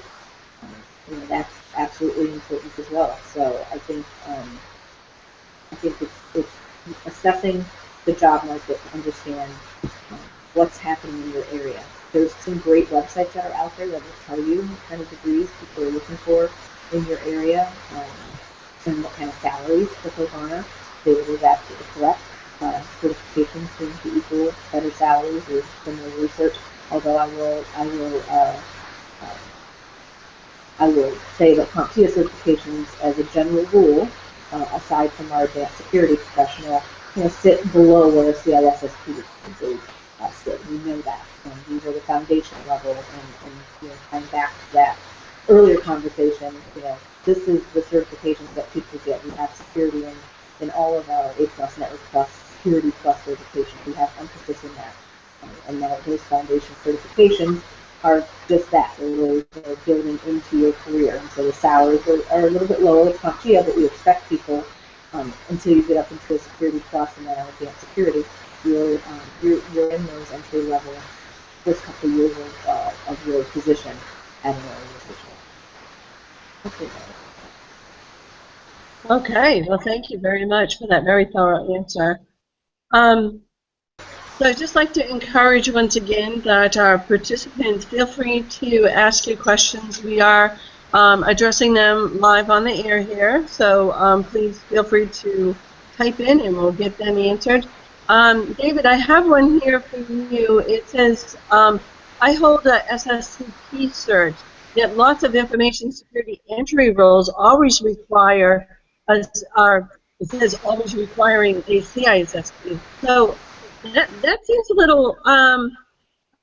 That's absolutely important as well. So I think it's assessing the job market to understand what's happening in your area. There's some great websites that are out there that will tell you what kind of degrees people are looking for in your area and what kind of salaries that they'll garner. David is absolutely correct. Certifications seem to equal better salaries or similar research. Although I will say that CompTIA certifications, as a general rule, aside from our advanced security professional, sit below where a CISSP is sit. We know that. These are the foundation level, and kind of back to that earlier conversation. This is the certifications that people get. We have security in all of our A+, Network Plus, Security Plus certifications. We have emphasis in that, and now those foundation certifications are just that. They're building into your career, and so the salaries are a little bit lower with CompTIA, but we expect people until you get up into a Security Plus and then advanced security, you're in those entry level first couple of years of your position at an organization. Okay, well, thank you very much for that very thorough answer. So I'd just like to encourage once again that our participants feel free to ask your questions. We are addressing them live on the air here, so please feel free to type in and we'll get them answered. David, I have one here for you. It says, I hold a SSCP cert, yet lots of information security entry roles always require, it says always requiring a CISSP. So that seems a little, I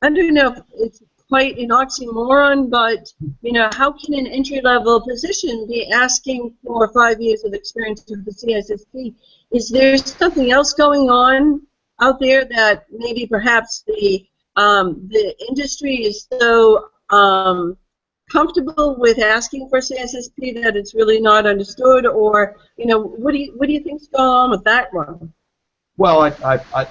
don't know if it's quite an oxymoron, but how can an entry-level position be asking for 5 years of experience with the CISSP? Is there something else going on out there that maybe perhaps the industry is so comfortable with asking for CISSP that it's really not understood, or what do you think's going on with that one? Well,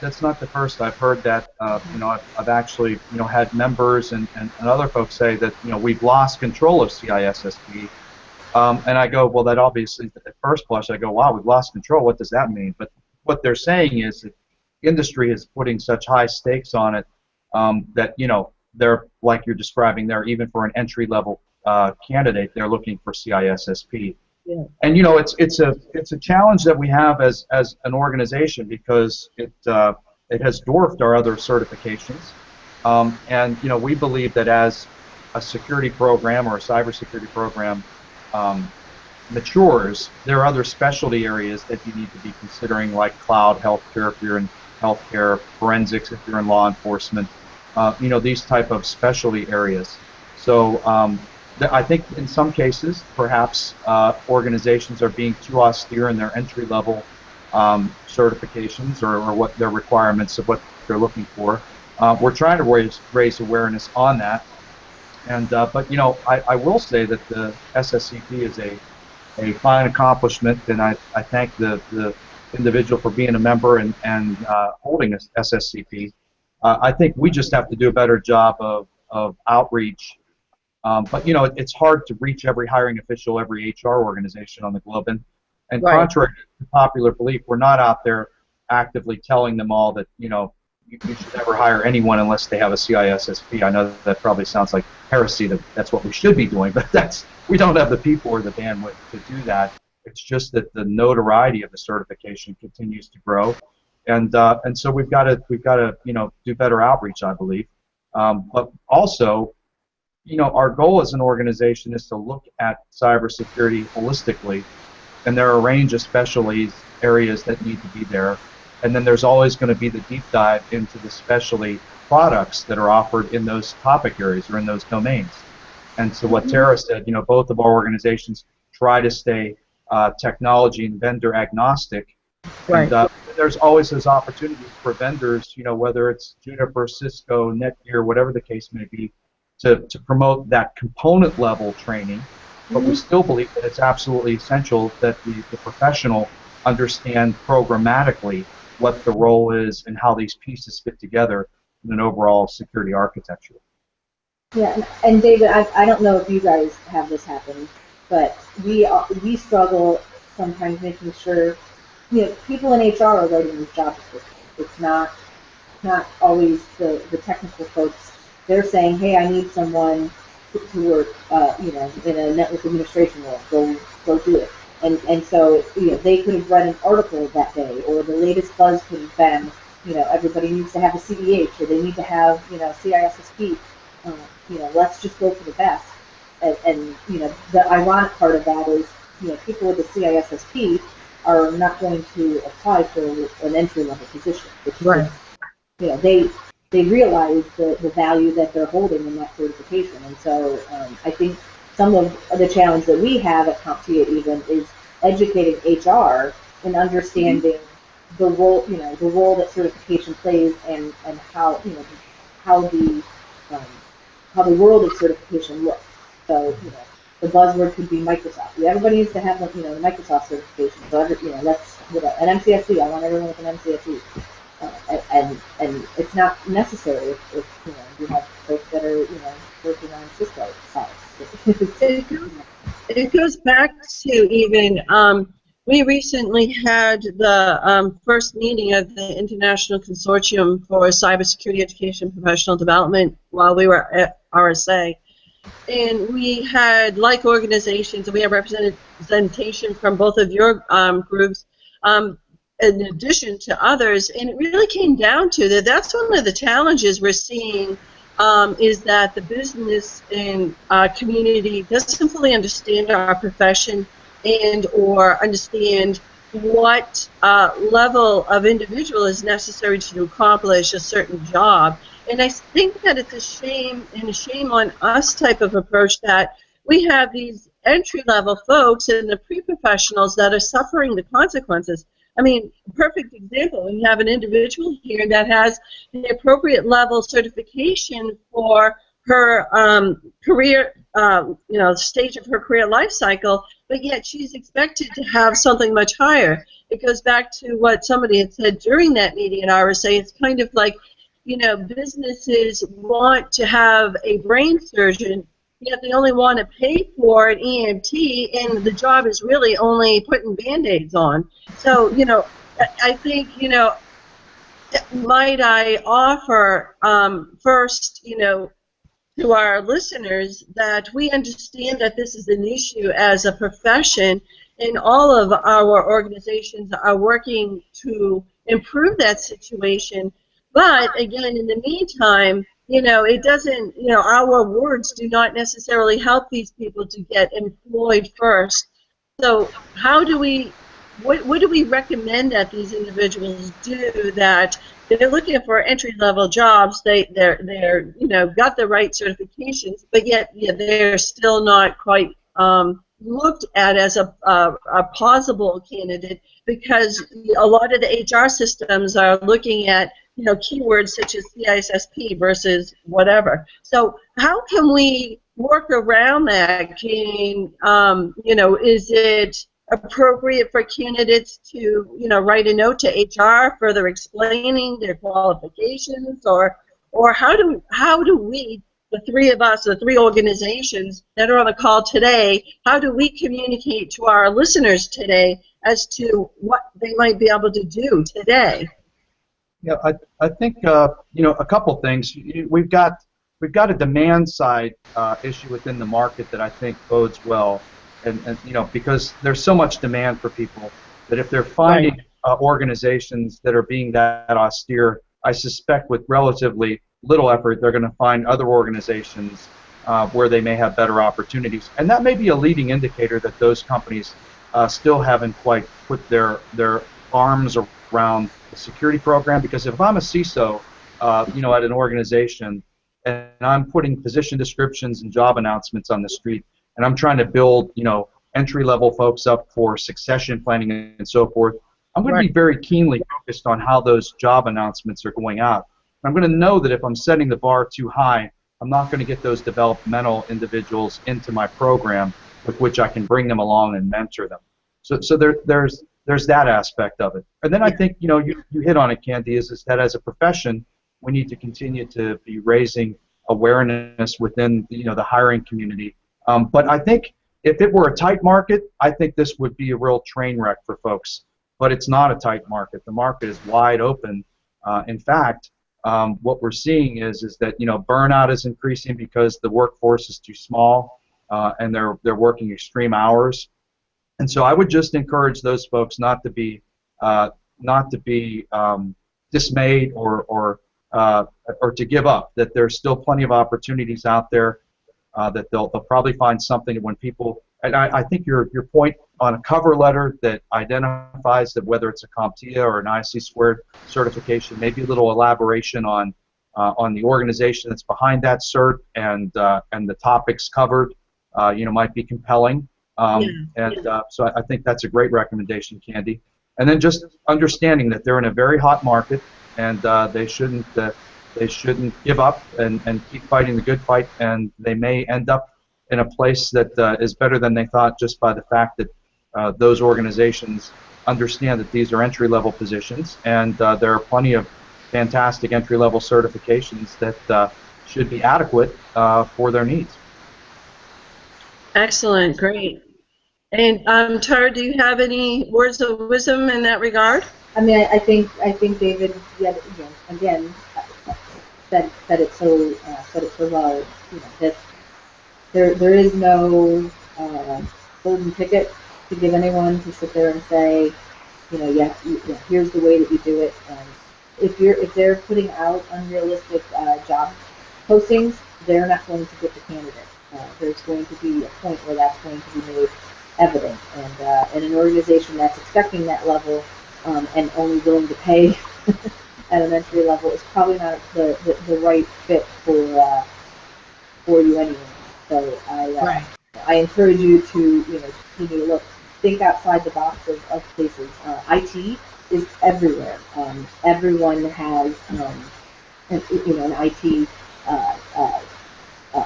that's not the first I've heard that. You know, I've actually, you know, had members and other folks say that, you know, we've lost control of CISSP. And I go, well, that obviously, at first blush, I go, wow, we've lost control. What does that mean? But what they're saying is that industry is putting such high stakes on it that, you know, they're, like you're describing there, even for an entry-level candidate, they're looking for CISSP. Yeah. And you know, it's a challenge that we have as an organization because it has dwarfed our other certifications. And you know, we believe that as a security program or a cybersecurity program matures, there are other specialty areas that you need to be considering, like cloud healthcare if you're in healthcare, forensics if you're in law enforcement. You know, these type of specialty areas. So I think in some cases, perhaps organizations are being too austere in their entry-level certifications or what their requirements of what they're looking for. We're trying to raise awareness on that. And but you know, I will say that the SSCP is a fine accomplishment, and I thank the individual for being a member and holding a SSCP. I think we just have to do a better job of outreach. But you know, it's hard to reach every hiring official, every HR organization on the globe, and Right. contrary to popular belief, we're not out there actively telling them all that, you know, you should never hire anyone unless they have a CISSP. I know that probably sounds like heresy. That's what we should be doing, but we don't have the people or the bandwidth to do that. It's just that the notoriety of the certification continues to grow, and so we've got to you know, do better outreach, I believe, but also, you know, our goal as an organization is to look at cybersecurity holistically, and there are a range of specialties areas that need to be there, and then there's always going to be the deep dive into the specialty products that are offered in those topic areas or in those domains. And so what Tara said, you know, both of our organizations try to stay technology and vendor agnostic, Right. and there's always those opportunities for vendors, you know, whether it's Juniper, Cisco, Netgear, whatever the case may be, to promote that component level training, but we still believe that it's absolutely essential that the professional understand programmatically what the role is and how these pieces fit together in an overall security architecture. Yeah, and David, I don't know if you guys have this happen, but we struggle sometimes making sure, you know, people in HR are writing these job descriptions. It's not always the technical folks. They're saying, hey, I need someone to work, you know, in a network administration role. Go do it. And so, you know, they could have read an article that day, or the latest buzz could have been, you know, everybody needs to have a CDH, or they need to have, you know, CISSP. You know, let's just go for the best. And you know, the ironic part of that is, you know, people with the CISSP are not going to apply for an entry-level position, which is, Right. you know, they realize the value that they're holding in that certification. And so I think some of the challenge that we have at CompTIA even is educating HR and understanding the role, you know, the role that certification plays, and how, you know, how the world of certification looks. So, you know, the buzzword could be Microsoft. Everybody needs to have, you know, the Microsoft certification. So, you know, let's, you know, an MCSE. I want everyone with an MCSE. And it's not necessary if you know, you have folks that are, you know, working on Cisco sites. It goes back to even, we recently had the first meeting of the International Consortium for Cybersecurity Education and Professional Development while we were at RSA. And we had, like organizations, and we had representation from both of your groups, in addition to others, and it really came down to that. That's one of the challenges we're seeing, is that the business and community doesn't fully understand our profession and or understand what level of individual is necessary to accomplish a certain job. And I think that it's a shame, and a shame on us type of approach, that we have these entry-level folks and the pre-professionals that are suffering the consequences. I mean, perfect example, we have an individual here that has the appropriate level certification for her career stage of her career life cycle, but yet she's expected to have something much higher. It goes back to what somebody had said during that meeting at RSA. It's kind of like, businesses want to have a brain surgeon, yet they only want to pay for an EMT, and the job is really only putting Band-Aids on. So, I think, might I offer first, to our listeners that we understand that this is an issue as a profession, and all of our organizations are working to improve that situation. But again, in the meantime, it doesn't, our words do not necessarily help these people to get employed first. So how do we, what do we recommend that these individuals do that they're looking for entry-level jobs, they're got the right certifications, but yet they're still not quite looked at as a plausible candidate, because a lot of the HR systems are looking at keywords such as CISSP versus whatever. So how can we work around that? Is it appropriate for candidates to write a note to HR further explaining their qualifications, or how do we, the three of us, the three organizations that are on the call today, how do we communicate to our listeners today as to what they might be able to do today? Yeah, I think a couple things. We've got a demand side issue within the market that I think bodes well, and because there's so much demand for people that if they're finding organizations that are being that austere, I suspect with relatively little effort they're going to find other organizations where they may have better opportunities, and that may be a leading indicator that those companies still haven't quite put their arms around the security program. Because if I'm a CISO, at an organization, and I'm putting position descriptions and job announcements on the street, and I'm trying to build, entry-level folks up for succession planning and so forth, I'm going to be very keenly focused on how those job announcements are going out. I'm going to know that if I'm setting the bar too high, I'm not going to get those developmental individuals into my program with which I can bring them along and mentor them. So there's that aspect of it. And then I think, you hit on it, Candy, is that as a profession, we need to continue to be raising awareness within, the hiring community. But I think if it were a tight market, I think this would be a real train wreck for folks. But it's not a tight market. The market is wide open. In fact, what we're seeing is that burnout is increasing because the workforce is too small, and they're working extreme hours. And so I would just encourage those folks not to be dismayed or to give up. That there's still plenty of opportunities out there. That they'll probably find something when people. And I think your point on a cover letter that identifies that whether it's a CompTIA or an ISSA squared certification, maybe a little elaboration on the organization that's behind that cert and the topics covered, might be compelling. So I think that's a great recommendation, Candy. And then just understanding that they're in a very hot market, and they shouldn't give up and keep fighting the good fight, and they may end up in a place that is better than they thought, just by the fact that those organizations understand that these are entry-level positions, and there are plenty of fantastic entry-level certifications that should be adequate for their needs. Excellent, great. And Tara, do you have any words of wisdom in that regard? I mean, I think David again said it so well. That there is no golden ticket to give anyone to sit there and say, here's the way that you do it. And if they're putting out unrealistic job postings, they're not going to get the candidate. There's going to be a point where that's going to be made evident, and an organization that's expecting that level and only willing to pay at an entry level is probably not the right fit for you anyway. So I encourage you to continue to think outside the box of places. IT is everywhere. Everyone has an IT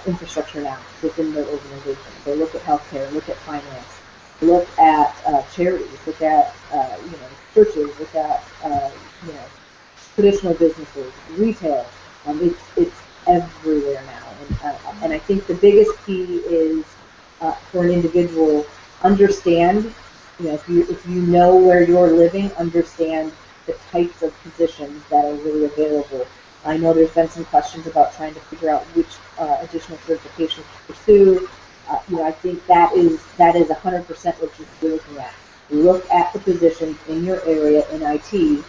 infrastructure now within the organization. So look at healthcare, look at finance, look at charities, look at churches, look at traditional businesses, retail. It's everywhere now, and I think the biggest key is for an individual, understand. If you know where you're living, understand the types of positions that are really available. I know there's been some questions about trying to figure out which additional certifications to pursue. I think that is 100% what you should be looking at. Look at the positions in your area in IT,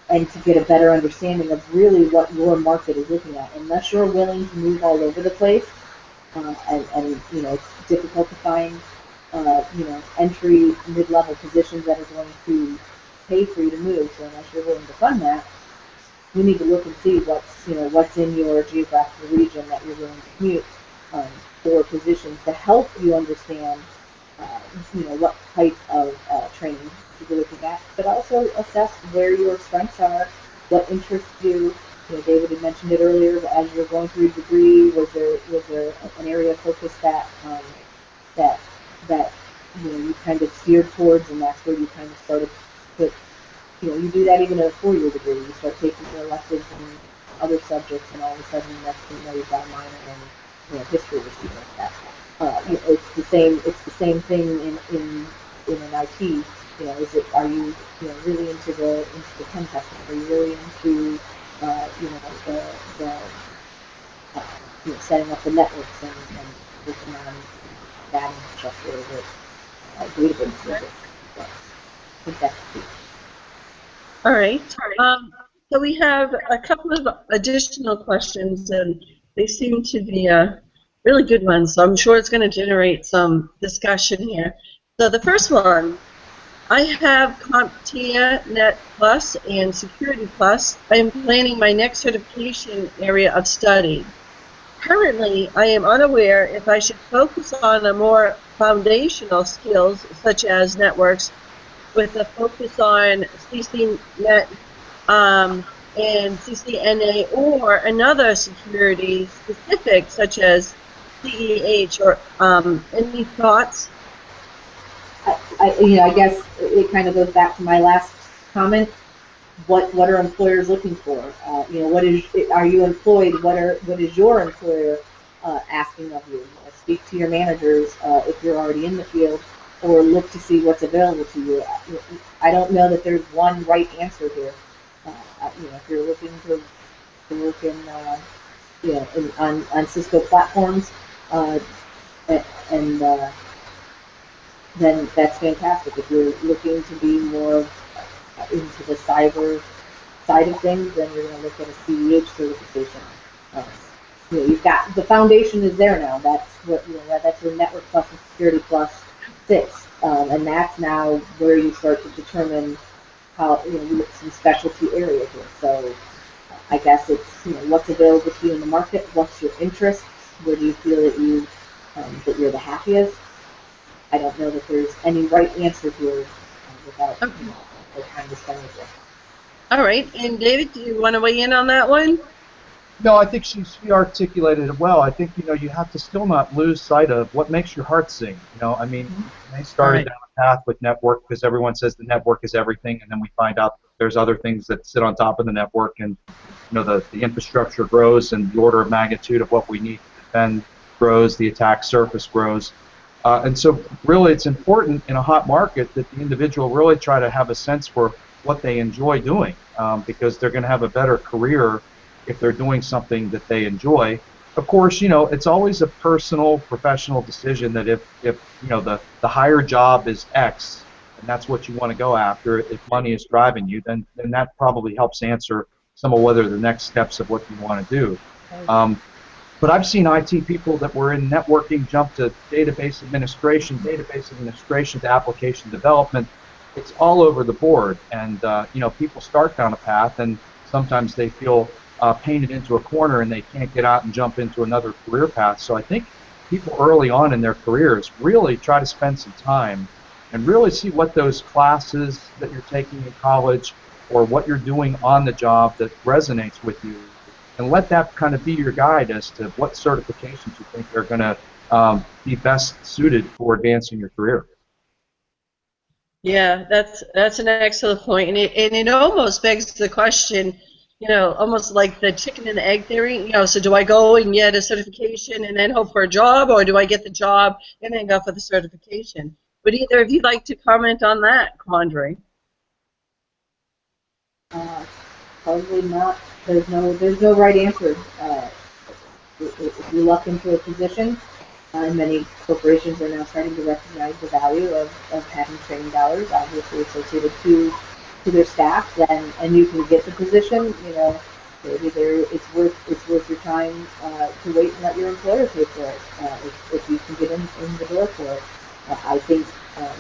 and to get a better understanding of really what your market is looking at. Unless you're willing to move all over the place, and it's difficult to find entry mid-level positions that are going to pay for you to move. So unless you're willing to fund that, you need to look and see what's in your geographical region that you're willing to commute for positions to help you understand what type of training you're looking at, but also assess where your strengths are, what interests you. David had mentioned it earlier, but as you're going through your degree, was there an area of focus that you kind of steered towards, and that's where you kind of started to you do that even at a 4-year degree. You start taking your electives and other subjects, and all of a sudden next thing you know you've got a minor in history or something like that. It's the same thing in an IT. Are you really into the pen testing? Are you really into setting up the networks and working on that infrastructure with databases? I think that's key. All right. So we have a couple of additional questions, and they seem to be really good ones. So I'm sure it's going to generate some discussion here. So the first one, I have CompTIA Net Plus and Security Plus. I am planning my next certification area of study. Currently, I am unaware if I should focus on a more foundational skills such as networks with a focus on CCNet and CCNA, or another security specific such as CEH, or any thoughts? I guess it kind of goes back to my last comment. What are employers looking for? Are you employed? What is your employer asking of you? Speak to your managers if you're already in the field, or look to see what's available to you. I don't know that there's one right answer here. If you're looking to work on Cisco platforms, then that's fantastic. If you're looking to be more into the cyber side of things, then you're going to look at a CEH certification. You've got the foundation is there now. That's that's your Network Plus and Security Plus 6, and that's now where you start to determine how some specialty areas here. So I guess it's what's available to you in the market, what's your interest, where do you feel that you're the happiest. I don't know that there's any right answer here without trying to spend it. All right, and David, do you want to weigh in on that one? No, I think she articulated it well. I think you have to still not lose sight of what makes your heart sing. I mean, they started down a path with network because everyone says the network is everything, and then we find out there's other things that sit on top of the network, and the infrastructure grows, and the order of magnitude of what we need to defend grows, the attack surface grows. And so really it's important in a hot market that the individual really try to have a sense for what they enjoy doing, because they're going to have a better career if they're doing something that they enjoy. Of course, it's always a personal, professional decision that if the higher job is X, and that's what you want to go after, if money is driving you, then that probably helps answer some of whether the next steps of what you want to do. But I've seen IT people that were in networking jump to database administration to application development. It's all over the board, and people start down a path, and sometimes they feel painted into a corner, and they can't get out and jump into another career path. So I think people early on in their careers really try to spend some time and really see what those classes that you're taking in college or what you're doing on the job that resonates with you, and let that kind of be your guide as to what certifications you think are going to be best suited for advancing your career. Yeah, that's an excellent point, and it almost begs the question, almost like the chicken and the egg theory. So do I go and get a certification and then hope for a job, or do I get the job and then go for the certification? Would either of you like to comment on that quandary? Probably not. There's no right answer. If you luck into a position, and many corporations are now starting to recognize the value of having training dollars, obviously associated to their staff, and you can get the position. Maybe it's worth your time to wait and let your employer pay for it if you can get in the door for it. I think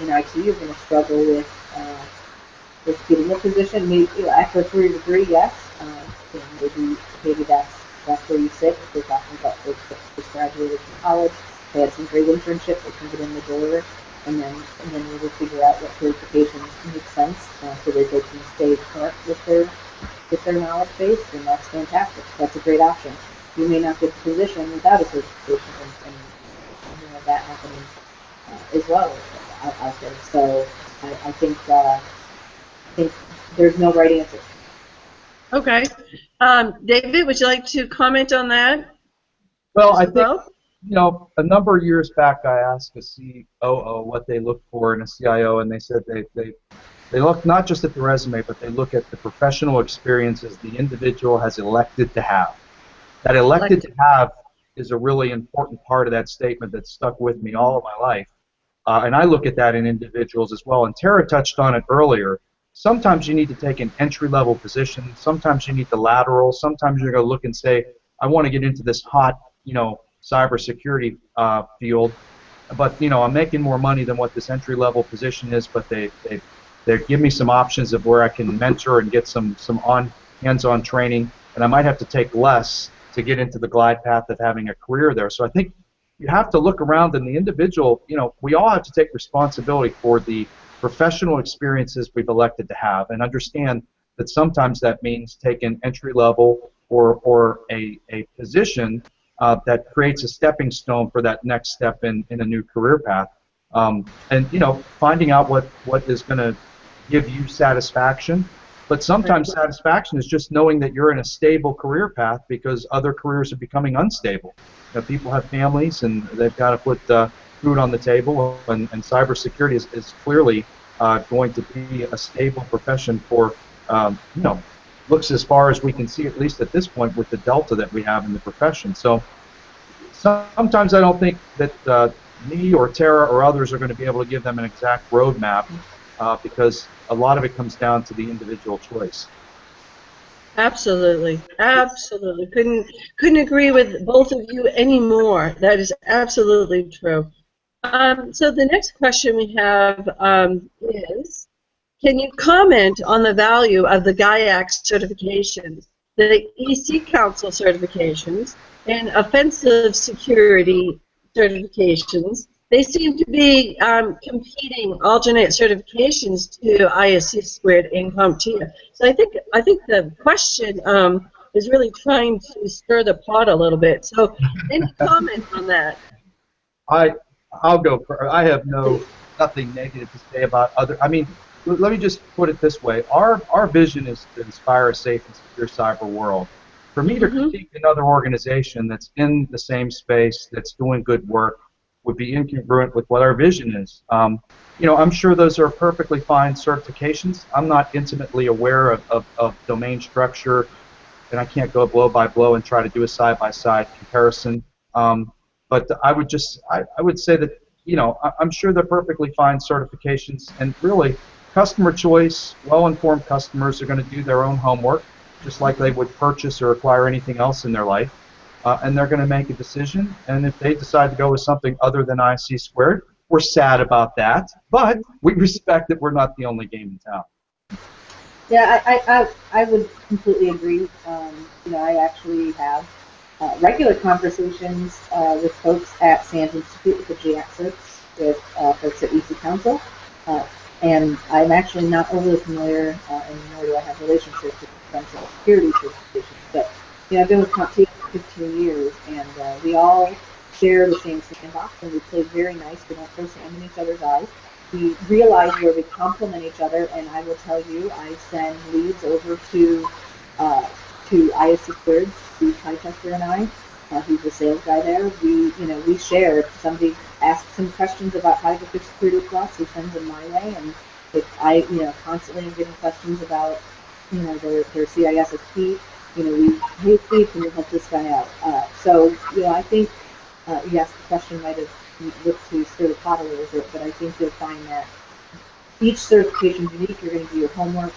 in IT you're going to struggle with getting a position. Maybe after a 3-year degree, yes. Maybe that's where you sit. If we're talking about folks that just graduated from college, they had some great internships, they can get in the door, and then we will figure out what certifications make sense so that they can stay current with their knowledge base, and that's fantastic. That's a great option. You may not get the position without a certification, and that happening as well out there. So I think there's no right answer. Okay. David, would you like to comment on that? Well, I think, a number of years back I asked a COO what they look for in a CIO, and they said they look not just at the resume, but they look at the professional experiences the individual has elected to have. That elected to have is a really important part of that statement that stuck with me all of my life. And I look at that in individuals as well. And Tara touched on it earlier. Sometimes you need to take an entry-level position. Sometimes you need the lateral. Sometimes you're going to look and say, I want to get into this hot, cybersecurity field, but I'm making more money than what this entry-level position is. But they give me some options of where I can mentor and get some hands-on training, and I might have to take less to get into the glide path of having a career there. So I think you have to look around, and the individual, we all have to take responsibility for the professional experiences we've elected to have, and understand that sometimes that means taking entry level or a position that creates a stepping stone for that next step in a new career path, and finding out what is going to give you satisfaction. But sometimes satisfaction is just knowing that you're in a stable career path, because other careers are becoming unstable. People have families and they've got to put food on the table, and cybersecurity is clearly going to be a stable profession for, looks as far as we can see, at least at this point, with the delta that we have in the profession. So sometimes I don't think that me or Tara or others are going to be able to give them an exact roadmap, because a lot of it comes down to the individual choice. Absolutely, absolutely. Couldn't agree with both of you anymore. That is absolutely true. So the next question we have is, can you comment on the value of the GIAC certifications, the EC Council certifications, and offensive security certifications? They seem to be competing alternate certifications to ISC squared and CompTIA. So I think the question is really trying to stir the pot a little bit. So any comment on that? I'll go for. I have nothing negative to say about other. I mean, let me just put it this way: our vision is to inspire a safe and secure cyber world. For me to critique another organization that's in the same space, that's doing good work, would be incongruent with what our vision is. I'm sure those are perfectly fine certifications. I'm not intimately aware of domain structure, and I can't go blow by blow and try to do a side-by-side comparison. But I would say that, I'm sure they're perfectly fine certifications, and really, customer choice, well-informed customers are going to do their own homework, just like they would purchase or acquire anything else in their life. And they're going to make a decision, and if they decide to go with something other than IC squared, we're sad about that, but we respect that we're not the only game in town. Yeah, I would completely agree. I actually have regular conversations with folks at SANS Institute, with the GIAC, with folks at EC Council, and I'm actually not overly familiar, and nor do I have relationships with potential security certifications, but I've been with CompTIA for 15 years, and we all share the same sandbox, and we play very nice. We don't throw sand in each other's eyes. We realize where we complement each other, and I will tell you, I send leads over to ISSA Cleared, Steve Chichester and I. He's the sales guy there. We share. If somebody asks some questions about how to get their security plus, he sends them my way, and if I, constantly am getting questions about, their CISSP, hey Steve, can you help this guy out? I think, yes, the question might have looked to certificate a little bit, but I think you'll find that each certification is unique. You're going to do your homework.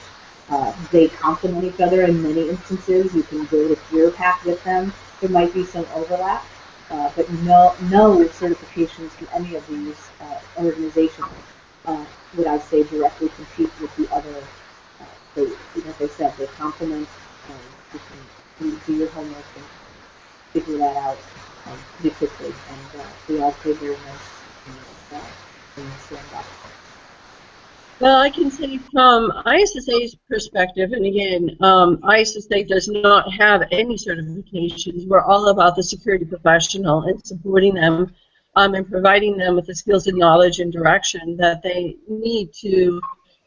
They complement each other in many instances. You can build a career path with them. There might be some overlap, but no certifications from any of these organizations would I say directly compete with the other. Like I said, they complement. You can do your homework and figure that out pretty quickly, and we all play very nice in this sandbox. Well, I can say from ISSA's perspective, and again, ISSA does not have any certifications. We're all about the security professional and supporting them and providing them with the skills and knowledge and direction that they need to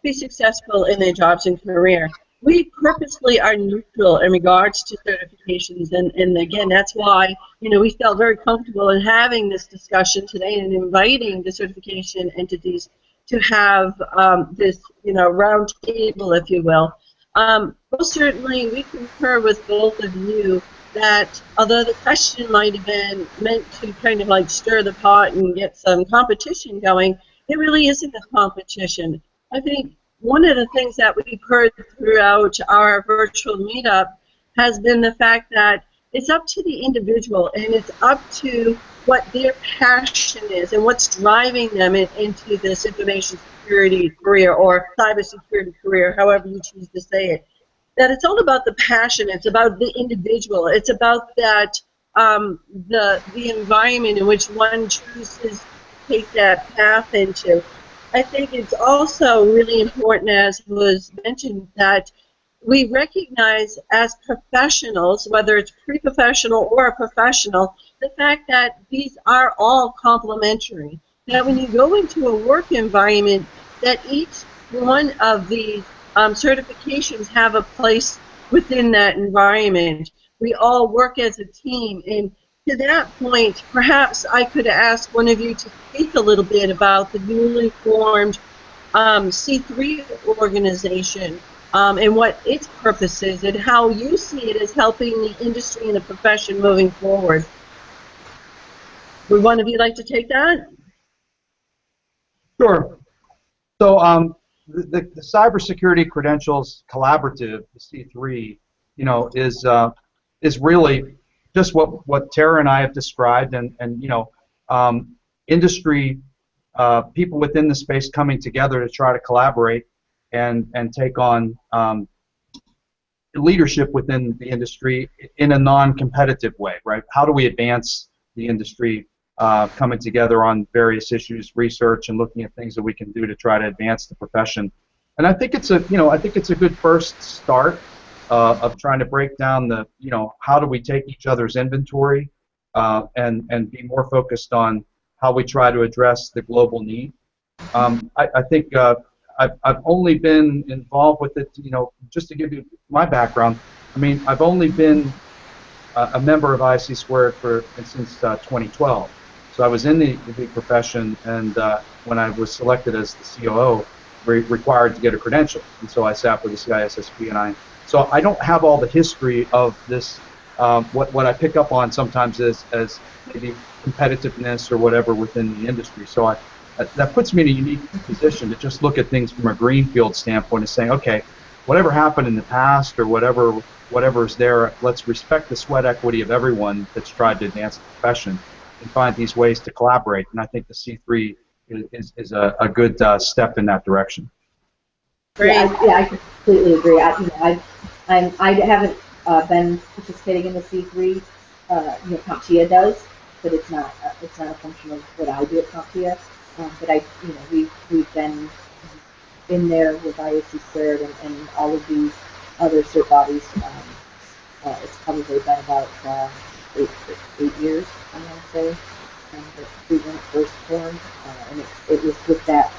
be successful in their jobs and career. We purposely are neutral in regards to certifications, and again, that's why we felt very comfortable in having this discussion today and inviting the certification entities to have this, round table, if you will. Most certainly, we concur with both of you that although the question might have been meant to kind of like stir the pot and get some competition going, it really isn't a competition. I think one of the things that we've heard throughout our virtual meetup has been the fact that it's up to the individual and it's up to what their passion is and what's driving them into this information security career or cybersecurity career, however you choose to say it. That it's all about the passion. It's about the individual. It's about that the environment in which one chooses to take that path into. I think it's also really important, as was mentioned, that we recognize as professionals, whether it's pre-professional or a professional, the fact that these are all complementary. That when you go into a work environment, that each one of these certifications have a place within that environment. We all work as a team, and to that point, perhaps I could ask one of you to speak a little bit about the newly formed C3 organization and what its purpose is and how you see it as helping the industry and the profession moving forward. Would one of you like to take that? Sure. So the Cybersecurity Credentials Collaborative, the C3, is really just what Tara and I have described, and industry people within the space coming together to try to collaborate and take on leadership within the industry in a non-competitive way, right? How do we advance the industry coming together on various issues, research, and looking at things that we can do to try to advance the profession? And I think it's a good first start of trying to break down the how do we take each other's inventory and be more focused on how we try to address the global need. I think I've only been involved with it, just to give you my background. I mean, I've only been a member of ISC Squared since 2012. So I was in the profession, and when I was selected as the COO, required to get a credential, and so I sat with the CISSP, and so I don't have all the history of this. What I pick up on sometimes is as maybe competitiveness or whatever within the industry. So that puts me in a unique position to just look at things from a greenfield standpoint and saying, okay, whatever happened in the past or whatever is there, let's respect the sweat equity of everyone that's tried to advance the profession and find these ways to collaborate. And I think the C3 is a good step in that direction. Yeah, I completely agree. I haven't been participating in the C3. CompTIA does, but it's not a function of what I do at CompTIA. But we've been in there with ISC Cert and all of these other cert bodies It's probably been about 8 years, I want to say, when it first formed, and it was with that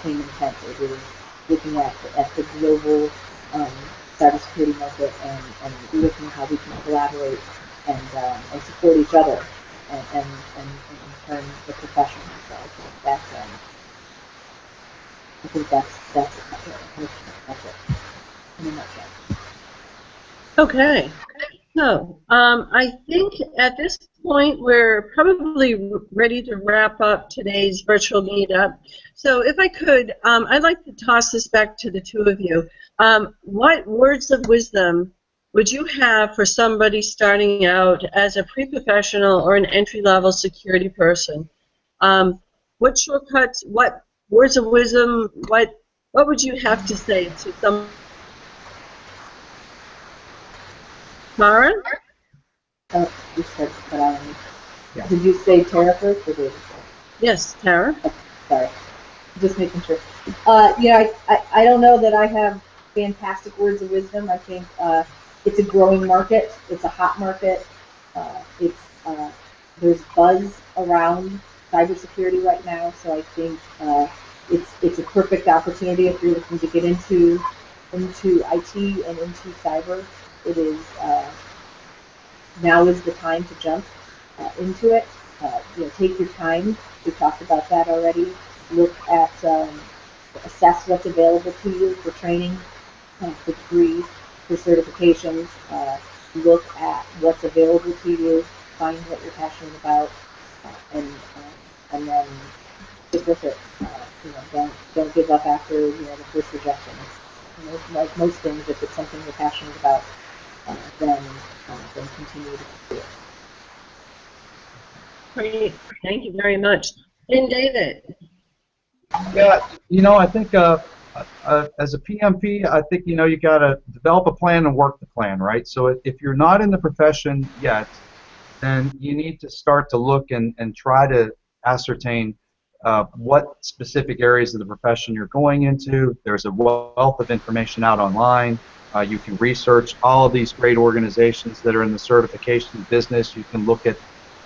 same intent. It was looking at the global cybersecurity market and looking how we can collaborate and support each other and in turn the profession. So I think that's it in a nutshell. Okay. So, I think at this point we're probably ready to wrap up today's virtual meetup. So if I could, I'd like to toss this back to the two of you. What words of wisdom would you have for somebody starting out as a pre-professional or an entry-level security person? What shortcuts, what words of wisdom, what would you have to say to someone? Mara? Oh, you said that I am. Yeah. Did you say Tara first or David? Yes, Tara. Oh, sorry, just making sure. I don't know that I have fantastic words of wisdom. I think it's a growing market. It's a hot market. There's buzz around cybersecurity right now, so I think it's a perfect opportunity if you're looking to get into IT and into cyber. It is now is the time to jump into it. Take your time. We talked about that already. Look at assess what's available to you for training, for degrees, for certifications. Look at what's available to you. Find what you're passionate about, and then stick with it. Don't give up after the first rejection. Like most things, if it's something you're passionate about, then continue to do it. Great. Thank you very much. And David. Yeah, I think as a PMP, I think you got to develop a plan and work the plan, right? So if you're not in the profession yet, then you need to start to look and try to ascertain what specific areas of the profession you're going into. There's a wealth of information out online. You can research all of these great organizations that are in the certification business. You can look at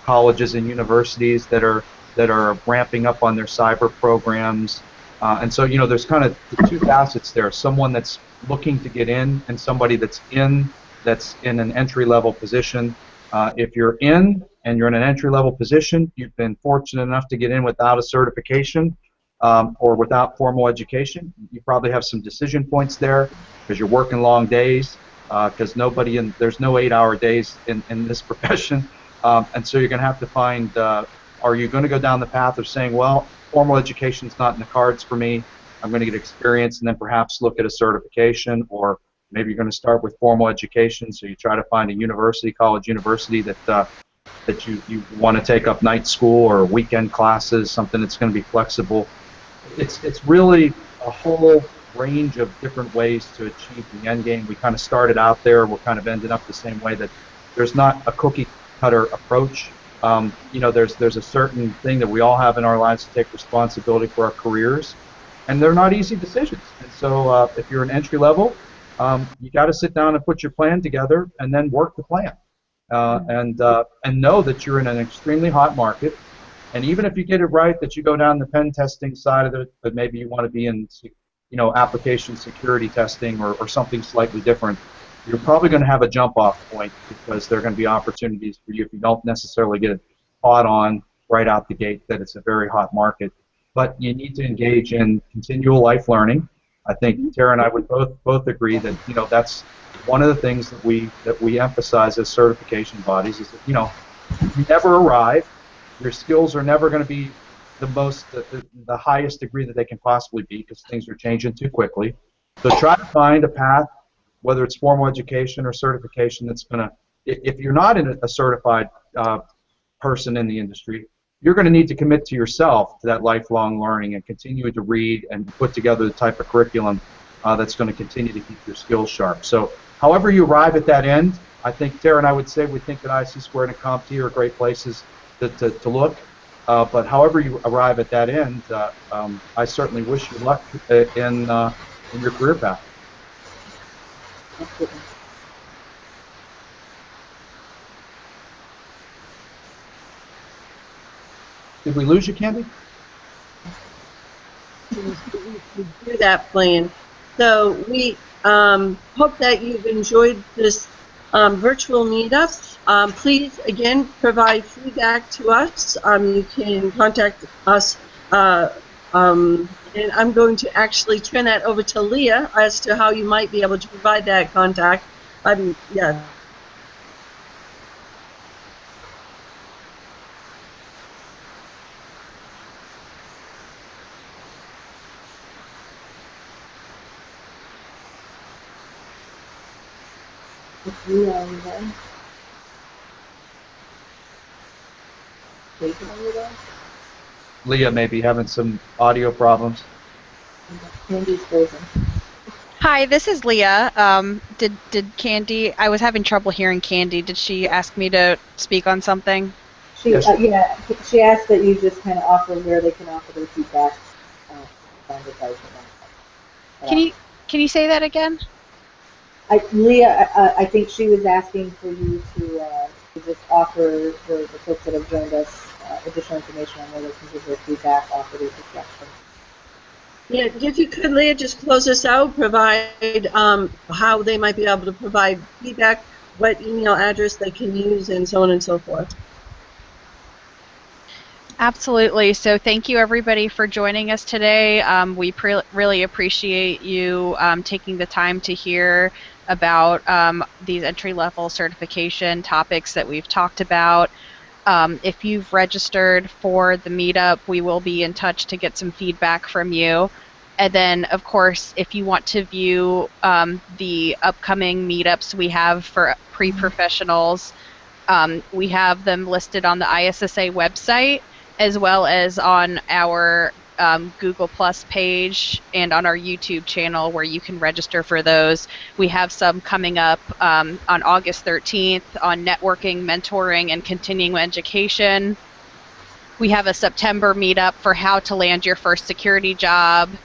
colleges and universities that are ramping up on their cyber programs. And so, there's kind of the two facets there. Someone that's looking to get in and somebody that's in an entry-level position. If you're in and you're in an entry-level position, you've been fortunate enough to get in without a certification or without formal education. You probably have some decision points there because you're working long days because there's no 8-hour days in this profession. And so you're going to have to find, are you going to go down the path of saying, well, formal education is not in the cards for me, I'm going to get experience and then perhaps look at a certification, or maybe you're going to start with formal education, so you try to find a college university that you want to take up night school or weekend classes, something that's going to be flexible. It's really a whole range of different ways to achieve the end game. We kind of started out there, we're kind of ended up the same way, that there's not a cookie cutter approach. There's a certain thing that we all have in our lives to take responsibility for our careers, and they're not easy decisions. And so if you're an entry level, you got to sit down and put your plan together and then work the plan. And know that you're in an extremely hot market. And even if you get it right, that you go down the pen testing side of it, but maybe you want to be in application security testing or something slightly different, you're probably going to have a jump-off point because there are going to be opportunities for you if you don't necessarily get it caught on right out the gate that it's a very hot market. But you need to engage in continual life learning. I think Tara and I would both agree that that's one of the things that we emphasize as certification bodies is that you never arrive. Your skills are never going to be the highest degree that they can possibly be because things are changing too quickly. So try to find a path, whether it's formal education or certification, that's going to, if you're not a certified person in the industry, you're going to need to commit to yourself to that lifelong learning and continue to read and put together the type of curriculum that's going to continue to keep your skills sharp. So however you arrive at that end, I think Tara and I would say we think that ISSA Squared and CompTIA are great places to look. But however you arrive at that end, I certainly wish you luck in your career path. Absolutely. Did we lose you, Candy? Do that plan. So we hope that you've enjoyed this virtual meetup. Please, again, provide feedback to us. You can contact us, and I'm going to actually turn that over to Leah as to how you might be able to provide that contact. Yeah. Leah, are you there? Jason, are you there? Leah may be having some audio problems. Candy's frozen. Hi, this is Leah. Did Candy? I was having trouble hearing Candy. Did she ask me to speak on something? She, Yes. yeah, she asked that you just kind of offer where they can offer their feedback. Can you say that again? Leah, I think she was asking for you to just offer the folks that have joined us additional information on where they can give their feedback, offer their suggestions. Yeah, if you could, Leah, just close us out, provide how they might be able to provide feedback, what email address they can use, and so on and so forth. Absolutely. So thank you, everybody, for joining us today. We really appreciate you taking the time to hear about these entry-level certification topics that we've talked about. If you've registered for the meetup, we will be in touch to get some feedback from you. And then, of course, if you want to view the upcoming meetups we have for pre-professionals, we have them listed on the ISSA website, as well as on our Google Plus page and on our YouTube channel where you can register for those. We have some coming up on August 13th on networking, mentoring, and continuing education. We have a September meetup for how to land your first security job.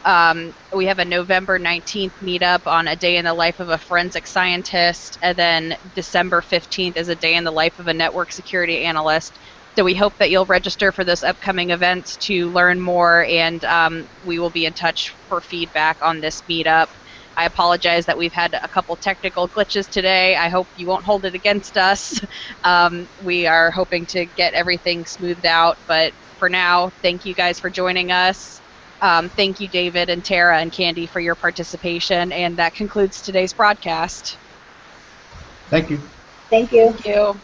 We have a November 19th meetup on a day in the life of a forensic scientist, and then December 15th is a day in the life of a network security analyst. So we hope that you'll register for those upcoming events to learn more, and we will be in touch for feedback on this meetup. I apologize that we've had a couple technical glitches today. I hope you won't hold it against us. We are hoping to get everything smoothed out, but for now, thank you guys for joining us. Thank you, David and Tara and Candy, for your participation, and that concludes today's broadcast. Thank you. Thank you. Thank you.